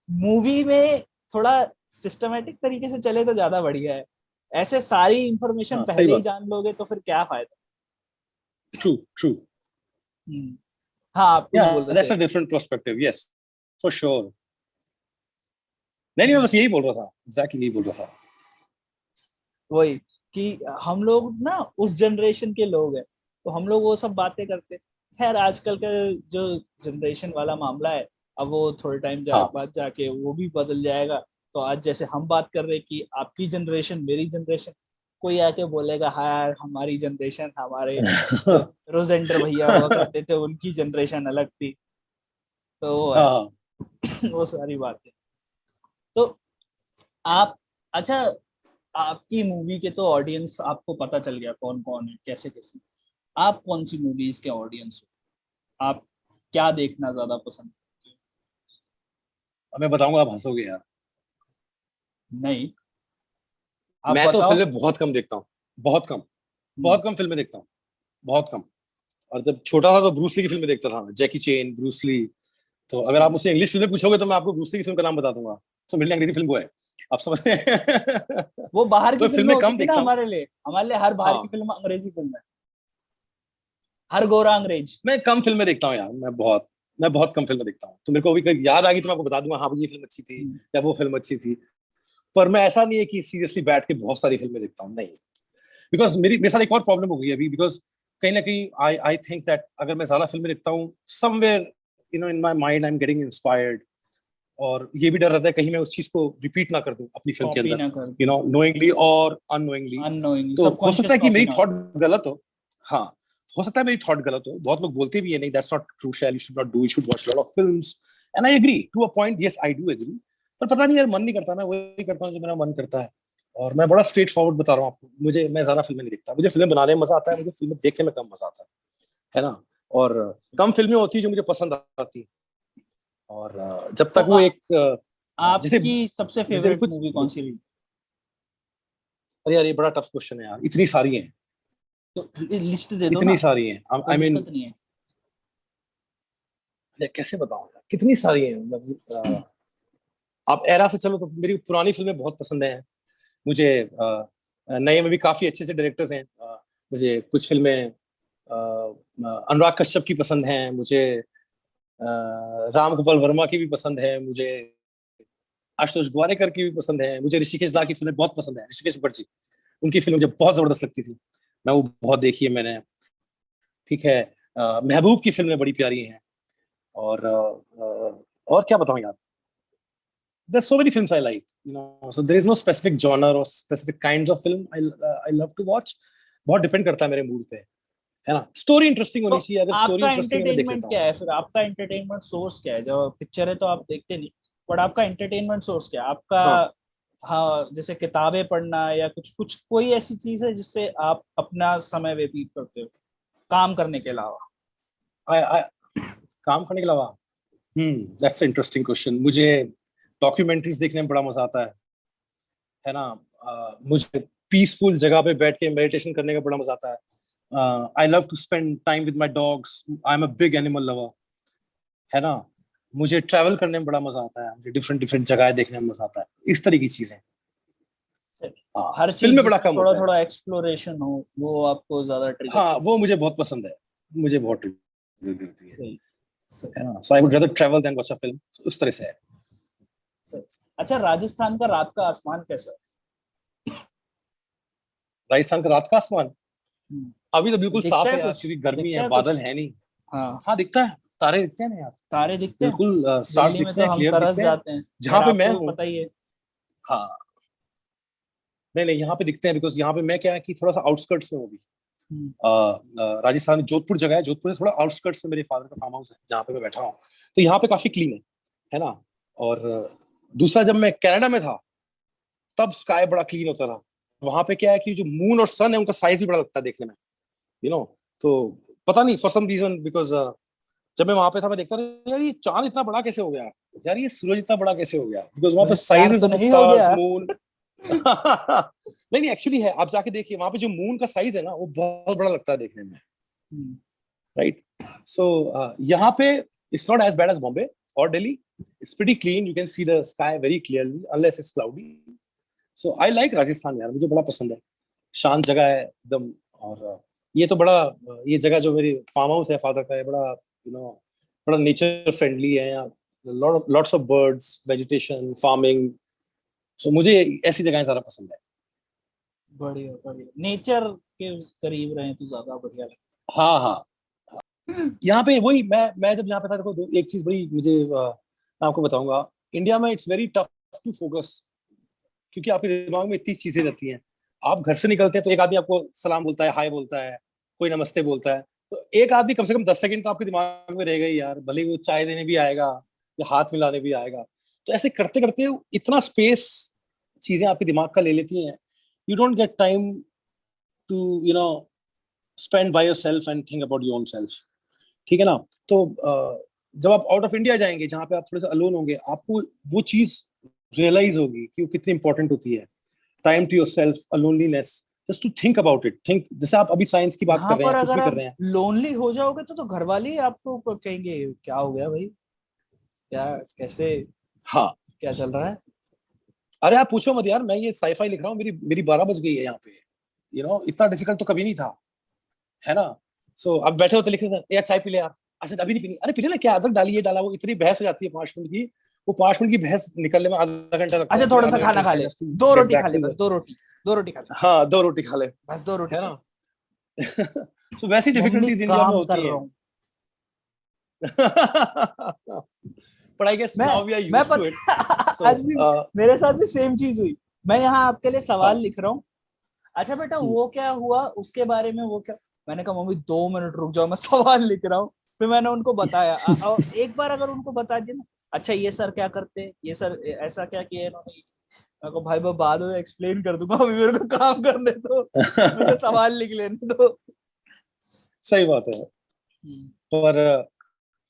मूवी में थोड़ा सिस्टमेटिक तरीके से चले तो ज्यादा बढ़िया है। ऐसे सारी इंफॉर्मेशन हाँ, सही पहले ही बात। जान लोगे तो फिर क्या फायदा। True true. हम्म। हाँ आप कुछ या बोल रहे दैट्स थे। A different perspective, yes for sure. नहीं, मैं बस यही बोल रहा था, एग्जैक्टली यही बोल रहा था। वही कि हम लोग ना उस जनरेशन के लोग हैं, तो हम लोग वो सब बातें करते। खैर आजकल का जो जनरेशन वाला मामला है, अब वो थोड़े टाइम हाँ। बाद जाके वो भी बदल जाएगा। तो आज जैसे हम बात कर रहे हैं कि आपकी जनरेशन मेरी जनरेशन, कोई आके बोलेगा हाँ यार हमारी जनरेशन, हमारे जो रोजेंडर भैया हुआ करते थे उनकी जनरेशन अलग थी। तो वो है हाँ। वो सारी बातें। तो आप, अच्छा, आपकी मूवी के तो ऑडियंस आपको पता चल गया कौन कौन है कैसे कैसे। आप कौन सी मूवीज के ऑडियंस हो? आप क्या देखना ज्यादा पसंद करते अब मैं बताऊंगा, आप हंसोगे यार। हो? नहीं, आप मैं तो बताओ। फिल्में बहुत कम देखता हूँ, बहुत कम। हम्म, बहुत कम फिल्में देखता हूँ, बहुत कम। और जब छोटा था तो ब्रूस ली की फिल्में देखता था, जैकी चेन, ब्रूस ली। तो अगर आप सही। मुझसे इंग्लिश फिल्में पूछोगे तो मैं आपको ब्रूस ली की फिल्म का नाम बता दूंगा। तो मेरे लिए अंग्रेजी फिल्म वो है, आप समझ रहे हैं? वो बाहर की तो फिल्में फिल्में होती कम थी ना देखता हूँ। हमारे लिए हर बाहर की हाँ, फिल्म अंग्रेजी फिल्म है, हर गोरा अंग्रेज। मैं कम फिल्में देखता हूँ यार, मैं बहुत कम फिल्में देखता हूँ। तो मेरे को अभी कहीं याद आ गई तो मैं आपको बता दूंगा, हाँ ये फिल्म अच्छी थी हम्म, या वो फिल्म अच्छी थी। पर मैं ऐसा नहीं है कि सीरियसली बैठ के बहुत सारी फिल्में देखता हूँ, नहीं। बिकॉज मेरे साथ एक और प्रॉब्लम हो गई है अभी, बिकॉज कहीं ना कहीं आई आई थिंक दैट अगर मैं ज्यादा फिल्में देखता हूँ, somewhere in my mind I am getting inspired. और ये भी डर रहता है कहीं मैं उस चीज को रिपीट ना कर दूं अपनी फिल्म के कॉपी अंदर, ना कर दूं। नोइंगली और अननोइंगली। अननोइंग तो हो सकता सबकॉन्शियस है कि कॉपी मेरी ना हो। थॉट गलत हो। हाँ, हो सकता है मेरी थॉट गलत हो। बहुत लोग बोलते भी है नहीं, that's not crucial, you should not do, you should watch lot of films. And I agree to a point, yes I do agree. पर पता नहीं यार, मन नहीं करता, मैं वही करता हूँ जो मेरा मन करता है। और मैं बड़ा स्ट्रेट फॉरवर्ड बता रहा हूँ आपको, मैं ज्यादा फिल्में नहीं देखता। मुझे फिल्में बनाने में मजा आता है, मुझे फिल्में देखने में कम मजा आता है ना। और कम फिल्में होती है जो मुझे पसंद आती है। और जब तो तक वो एक जैसे आपकी सबसे जैसे फेवरेट कुछ, मूवी कौन सी रही? अरे यार ये बड़ा टफ क्वेश्चन है यार, इतनी सारी हैं। तो लिस्ट दे दो इतनी ना, सारी हैं, कोई आई मीन दिक्कत नहीं है। कैसे बताऊं यार, कितनी सारी हैं मतलब। आप एरा से चलो तो मेरी पुरानी फिल्में बहुत पसंद हैं मुझे। नए में भी काफी अच्छे से डायरेक्टर्स हैं। मुझे कुछ फिल्में अनुराग कश्यप की पसंद हैं मुझे। राम गोपाल वर्मा की भी पसंद है मुझे। आशुतोष गोवारिकर की भी पसंद है मुझे। ऋषिकेश दा की फिल्में बहुत पसंद है, ऋषिकेश मुखर्जी, उनकी फिल्म मुझे बहुत जबरदस्त लगती थी। मैं वो बहुत देखी है मैंने। ठीक है। महबूब की फिल्में बड़ी प्यारी हैं। और और क्या बताऊं यार, there's so many films I like, so there is no specific genre or specific kinds of film I love to watch. बहुत डिपेंड करता है मेरे मूड पे, है ना। स्टोरी इंटरेस्टिंग तो होनी चाहिए, अगर स्टोरी आपका इंटरेस्टिंग है मैं देख एंटरटेनमेंट लेता क्या हूँ। है फिर? आपका एंटरटेनमेंट सोर्स क्या है? जो पिक्चर है तो आप देखते नहीं, बट आपका एंटरटेनमेंट सोर्स क्या है आपका? हाँ, हाँ, जैसे किताबें पढ़ना या कुछ कुछ कोई ऐसी चीज है जिससे आप अपना समय व्यतीत करते हो काम करने के अलावा? I काम करने के अलावा, दैट्स इंटरेस्टिंग क्वेश्चन। मुझे डॉक्यूमेंट्रीज देखने में बड़ा मजा आता है ना। मुझे पीसफुल जगह पे बैठ के मेडिटेशन करने का बड़ा मजा आता है। I love to spend time with my dogs, I am a big animal lover, है ना। मुझे ट्रैवल करने में बड़ा मजा आता है, मुझे डिफरेंट डिफरेंट जगह देखने में मजा आता है, इस तरह की चीजें। हाँ, हर फिल्म चीज में बड़ा जिसमें कम थोड़ा होता है थोड़ा ऐसा। एक्सप्लोरेशन हो वो आपको ज्यादा ट्रिगर हाँ, करता वो मुझे बहुत पसंद है, मुझे बहुत ट्रिगर करती है। सही, सही, है ना। So I would rather travel than watch a film, उस तरह से है। सही। अच्छा, राजस्थान का रात का आसमान कैसा राजस्थान का रात का आसमान अभी तो है? बिल्कुल दिखता साफ है है यार, कुछ? क्योंकि गर्मी दिखता है, है बादल कुछ? है नहीं। हाँ, हाँ दिखता है, तारे दिखते हैं ना यार, तारे दिखते हैं। बिल्कुल स्टार्स दिल्ली में दिखते तो हैं, हम क्लियर तरस दिखते हैं जाते हैं। जहाँ खैर पे मैं आपको भी हूँ। पता ही है। हाँ, नहीं नहीं, यहाँ पे दिखते हैं, बिकॉज यहाँ पे मैं क्या है कि थोड़ा सा आउटस्कर्ट्स में हूँ अभी। हम्म, राजस्थान में जोधपुर जगह है, जोधपुर से थोड़ा आउटस्कर्ट्स में मेरे फादर का फार्म हाउस है जहाँ पे मैं बैठा हूँ। तो यहाँ पे काफी क्लीन है ना। और दूसरा जब मैं कनाडा में था तब स्काई बड़ा क्लीन होता रहा। वहां पे क्या है कि जो मून और सन है उनका साइज भी बड़ा लगता है देखने में, तो पता नहीं फॉर सम रीजन, बिकॉज जब मैं वहां पे था मैं देखता रहा यार ये चांद इतना बड़ा कैसे हो गया, यार ये सूरज इतना बड़ा कैसे हो गया, बिकॉज वहां पे प्यार साइजेस तो ऑफ नहीं हो स्टार्स गया? मून नहीं नहीं एक्चुअली है, आप जाके देखिए वहां पे जो मून का साइज है ना वो बहुत बड़ा लगता है देखने में, राइट। सो यहाँ पे it's not as bad as Bombay और Delhi, it's pretty clean, you can see the sky very clearly unless it's cloudy. So I like Rajasthan यार, मुझे बड़ा पसंद है, शांत जगह है एकदम। और ये तो बड़ा ये जगह जो मेरी फार्म हाउस है फादर का है, बड़ा बड़ा नेचर फ्रेंडली है यहाँ, lots of birds, vegetation, farming. So मुझे ऐसी जगहें ज्यादा पसंद है। बढ़िया बढ़िया, नेचर के करीब रहे तो ज्यादा बढ़िया लगता हाँ हाँ, यहाँ पे वही मैं जब यहाँ पे था देखो, एक चीज बड़ी मुझे मैं आपको बताऊंगा, इंडिया में it's very tough to focus, क्योंकि आपके दिमाग में इतनी चीजें रहती हैं। आप घर से निकलते हैं तो एक आदमी आपको सलाम बोलता है, हाय बोलता है, कोई नमस्ते बोलता है, तो एक आदमी कम से कम 10 सेकंड तो आपके दिमाग में रहेगा ही यार, भले ही वो चाय देने भी आएगा या हाथ मिलाने भी आएगा। तो ऐसे करते करते इतना स्पेस चीजें आपके दिमाग का ले लेती हैं, you don't get time to spend by yourself and think about your own self, ठीक है ना। तो जब आप आउट ऑफ इंडिया जाएंगे जहाँ पे आप थोड़े से अलोन होंगे, आपको वो चीज रियलाइज होगी कि वो कितनी इंपॉर्टेंट होती है, time to yourself, a loneliness, just to think about it, think, जैसे आप अभी साइंस की है। बात यहाँ कर रहे पर हैं, कुछ अगर भी कर आप रहे हैं। लोनली हो जाओगे तो घर वाले ही आपको कहेंगे क्या हो गया भाई, क्या कैसे, हाँ, क्या चल रहा है? अरे आप पूछो मत यार, मैं ये साईफाई लिख रहा हूँ, मेरी मेरी 12 बज गई है यहाँ पे, इतना डिफिकल्ट तो कभी नहीं था, है ना। सो अब बैठे होते लिख रहे थे, यार चाय पी ले यार, अच्छा अभी नहीं पीनी, अरे पी ले ना, क्या अदरक डाली ये डाला वो, इतनी बहस हो जाती है 5 मिनट की, वो 5 मिनट की बहस निकलने में आधा घंटा लगता अच्छा है, फिर थोड़ा सा आधे खाना घंटे खा लगते ले, हैं just to दो get रोटी खा back ले, to बस the- दो रोटी खा ले, हाँ 2 रोटी खा ले, बस 2 रोटी है खा ना। ले। सो वैसी मम्मी डिफिकल्टीज इंडिया में काम कर होती रहा हैं। हूँ But I guess मैं now we are मैं used to it. पता So आज भी मेरे साथ भी सेम चीज हुई। मैं यहाँ आपके लिए सवाल हाँ, लिख रहा हूँ, अच्छा बेटा वो क्या हुआ उसके बारे में, वो क्या, मैंने कहा मम्मी 2 मिनट रुक जाओ मैं सवाल लिख रहा हूँ। फिर मैंने उनको बताया और एक बार अगर उनको बता दिया ना, अच्छा ये सर क्या करते हैं, ये सर ऐसा क्या किया इन्होंने, मैं कहा भाई मैं बाद में एक्सप्लेन कर दूंगा, अभी मेरे को काम करने दो, मुझे सवाल लिख लेने दो। सही बात है। पर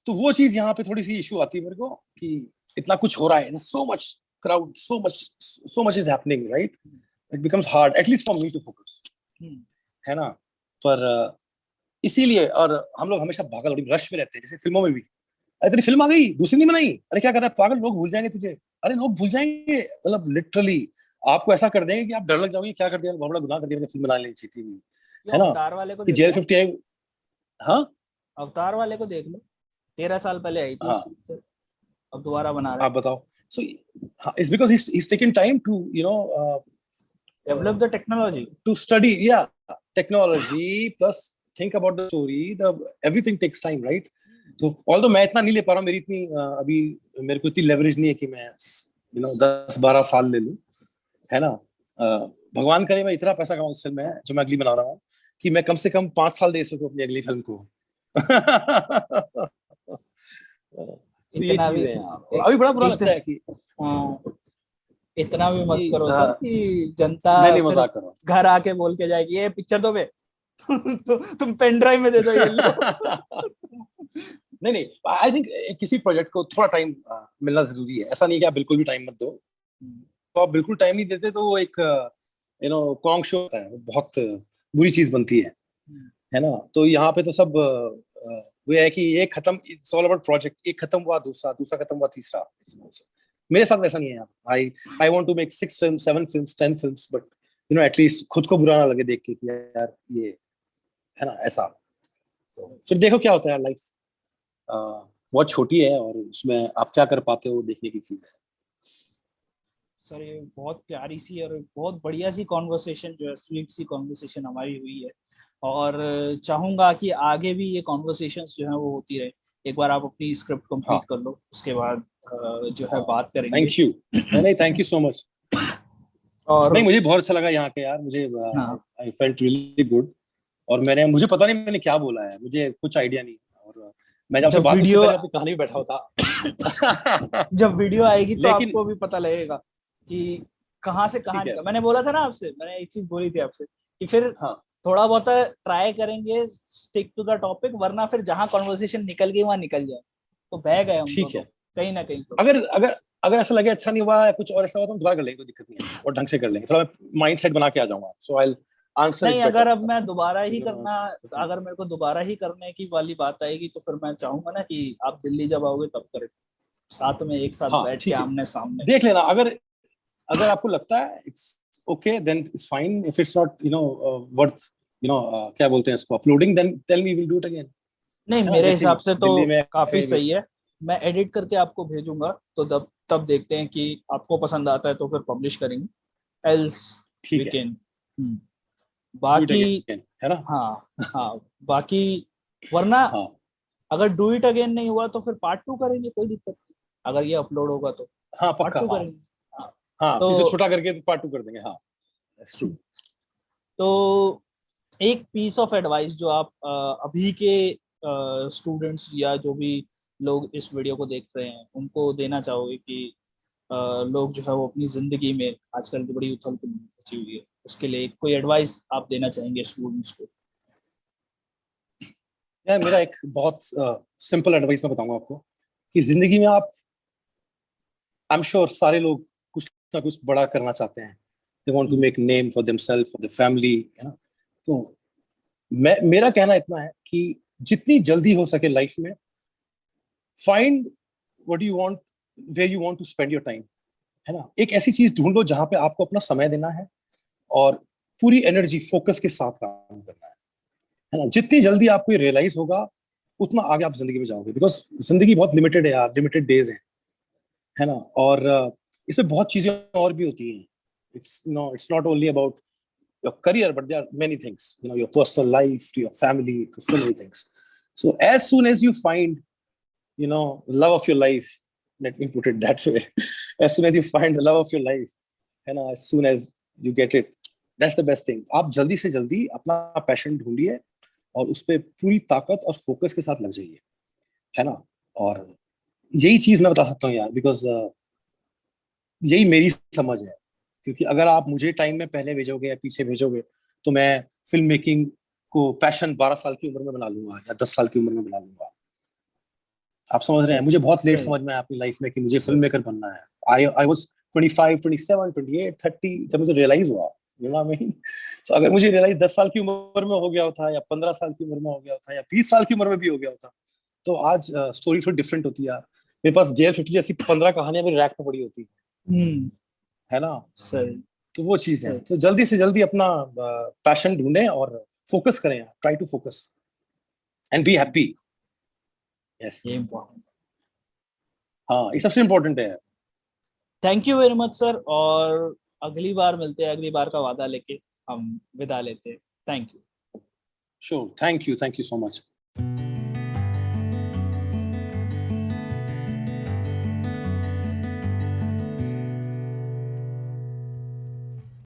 तो वो चीज यहाँ पे थोड़ी सी इशू आती है मेरे को, कि इतना कुछ हो रहा है, so much crowd, so much is happening, right, it becomes hard at least for me to focus, है ना। पर इसीलिए, और हम लोग हमेशा भागा दौड़ी रश में रहते हैं, जैसे फिल्मों में भी, अरे तेरी फिल्म आ गई, दूसरी नहीं बनाई, अरे क्या कर रहा है पागल, लोग भूल जाएंगे तुझे, अरे लोग भूल जाएंगे, मतलब लिटरली आपको ऐसा कर देंगे कि आप डर लग जाओगे, क्या कर दिया, बहुत बड़ा गुनाह कर दिया, मैंने फिल्म बना लेनी चाहिए थी, ये है ना, अवतार वाले को कि देख जेल लो, 58। हाँ अवतार वाले को देख लो, 13 साल पहले आई थी हाँ, उसकी पिक्चर, अब दोबारा बना रहे आप बताओ। So it's because he's taken time to develop the technology. to study, yeah, technology plus think about the story, the everything takes time, right? तो ऑल्दो मैं इतना नहीं ले पा रहा हूँ, मेरी इतनी अभी मेरे को इतनी लेवरेज नहीं है कि मैं 10-12 साल ले लूँ, है ना। भगवान करे मैं इतना पैसा कमाऊँ इस फिल्म में जो मैं अगली बना रहा हूँ, कि मैं कम से कम 5 साल दे सकूँ अपनी अगली फिल्म को। ये इतना चीज भी है यार, अभी बड़ा बुरा लगता है कि इतना भी मत करो हाँ, सर कि जनता नहीं फिर मजाक करो। घर आके बोल के जाएगी ये पिक्चर दो बे तुम पेन ड्राइव में दे दो ये लो। नहीं आई थिंक किसी प्रोजेक्ट को थोड़ा टाइम मिलना जरूरी है, ऐसा नहीं कि आप बिल्कुल भी टाइम मत दो, तो आप बिल्कुल टाइम नहीं देते तो वो एक कॉन्ग शो होता है, वो बहुत बुरी चीज बनती है ना। तो यहाँ पे तो सब वो है कि एक खत्म, इट्स ऑल अबाउट प्रोजेक्ट, एक खत्म हुआ दूसरा, दूसरा खत्म हुआ तीसरा। मेरे साथ वैसा नहीं है यार, I want to make 6 films, 7 films, 10 films, but at least खुद को बुरा ना लगे देख के कि यार ये, है ना, ऐसा। तो फिर देखो क्या होता है, लाइफ बहुत छोटी है और उसमें आप क्या कर पाते हो देखने की चीज है। सर ये बहुत प्यारी सी और बहुत बढ़िया सी कॉन्वर्सेशन जो है, स्वीट सी कॉन्वर्सेशन हमारी हुई है, और चाहूंगा कि आगे भी ये कॉन्वर्सेशंस जो है वो होती रहे। एक बार आप अपनी स्क्रिप्ट कंप्लीट कर लो, उसके बाद जो है बात करेंगे। थैंक यू, नहीं थैंक यू सो मच। और नहीं मुझे बहुत अच्छा लगा यहाँ पे यार, मुझे आई फेल्ट रियली गुड, और मुझे पता नहीं मैंने क्या बोला है, मुझे कुछ आइडिया नहीं, और मैं आपसे जब बात वीडियो अपनी कहानी में बैठा होता। जब वीडियो आएगी तो लेकिन आपको भी पता लगेगा कि कहाँ से कहाँ ठीक है। निकल। मैंने बोला था ना आपसे, मैंने एक चीज बोली थी आपसे कि फिर हाँ थोड़ा बहुत ट्राई करेंगे स्टिक टू द टॉपिक, वरना फिर जहाँ कॉन्वर्सेशन निकल गई वहां निकल जाए, तो बह गए हम ठीक दोनों है। कहीं ना कहीं। तो अगर अगर अगर ऐसा लगे अच्छा नहीं हुआ या कुछ और ऐसा हुआ तो हम दोबारा कर लेंगे, कोई दिक्कत नहीं है, और ढंग से कर लेंगे। थोड़ा माइंड सेट बना के आ जाऊंगा, सो आई आंसर नहीं, इट अगर बेटर। अब मैं दोबारा ही करना, अगर मेरे को दोबारा ही करने की वाली बात आएगी तो फिर मैं चाहूंगा ना कि आप दिल्ली जब आओगे तब करें, साथ में एक साथ हाँ बैठ के ठीक है, आमने सामने। देख लेना। अगर अगर आपको लगता है it's okay then it's fine, if it's not worth क्या बोलते हैं इसको, uploading, then tell me, will do it again. नहीं, है ना, मेरे जैसे हिसाब से तो दिल्ली में काफी कहीं भी। सही है। मैं एडिट करके आपको भेजूंगा, तो तब तब देखते हैं कि आपको पसंद आता है तो फिर पब्लिश करेंगे, एल्स वी ठीक है, कैन। डू इट बाकी अगेन, है ना। हाँ, हाँ, बाकी वरना हाँ अगर डू इट अगेन नहीं हुआ तो फिर पार्ट 2 करेंगे, कोई दिक्कत नहीं। अगर ये अपलोड होगा तो हाँ पार्ट पक्का, 2 हाँ। करेंगे। हाँ। हाँ फिर से तो छोटा करके पार्ट 2 कर देंगे, हाँ दैट्स ट्रू। तो एक पीस ऑफ एडवाइस जो आप अभी के स्टूडेंट्स या जो भी लोग इस वीडियो को देख रहे हैं उनको देना चाहोगे कि लोग जो है वो अपनी जिंदगी में आजकल की बड़ी उथल पुथल मची हुई है, उसके लिए कोई एडवाइस आप देना चाहेंगे स्टूडेंट्स को? यार मेरा एक बहुत सिंपल एडवाइस मैं बताऊंगा आपको, कि जिंदगी में आप, आई एम श्योर सारे लोग कुछ ना कुछ बड़ा करना चाहते हैं। They want to make name for themselves, for the family, है ना। तो मैं, मेरा कहना इतना है कि जितनी जल्दी हो सके लाइफ में, find what you want, where you want to spend your time, है ना। एक ऐसी चीज ढूंढ लो जहां पे आपको अपना समय देना है और पूरी एनर्जी फोकस के साथ काम करना है ना। जितनी जल्दी आपको ये रियलाइज होगा उतना आगे आप जिंदगी में जाओगे, बिकॉज जिंदगी बहुत लिमिटेड है यार, लिमिटेड डेज है ना। और इसमें बहुत चीजें और भी होती हैं। It's not only about your career, but there are many things, your personal life, to your family, to so many things. So as soon as you find, love of your life, let me put it that way, as soon as you find the love of your life, as soon as you get it, that's the best thing. आप जल्दी से जल्दी अपना passion ढूंढिए और उस पर पूरी ताकत और फोकस के साथ लग जाइए, है ना। और यही चीज मैं बता सकता हूँ यार, बिकॉज यही मेरी समझ है। क्योंकि अगर आप मुझे टाइम में पहले भेजोगे या पीछे भेजोगे तो मैं फिल्म मेकिंग को पैशन 12 साल की उम्र में बना लूंगा या 10 साल की उम्र में बना लूंगा। आप समझ रहे हैं, मुझे बहुत लेट सही, समझ में आया अपनी लाइफ में कि मुझे फिल्म सही। मेकर बनना है। आई वाज 25, 27, 28, 30 जब मुझे रियलाइज हुआ, तो अगर मुझे रियलाइज 10 साल की उम्र में हो गया होता, या 15 साल की उम्र में हो गया होता, या 20 साल की उम्र में भी हो गया होता, तो आज स्टोरी थोड़ी डिफरेंट होती है। मेरे पास JL50 जैसी 15 कहानियां मेरी रैक पे पड़ी होती हम्म। है ना। सही, तो वो चीज है, सही। तो जल्दी से जल्दी अपना पैशन ढूंढें और फोकस करें, try to focus and be happy. Yes, ये इम्पोर्टेंट। हाँ ये सबसे इम्पोर्टेंट है। Thank you very much sir, और अगली बार मिलते हैं, अगली बार का वादा लेके हम विदा लेते हैं। Thank you. Sure, thank you so much.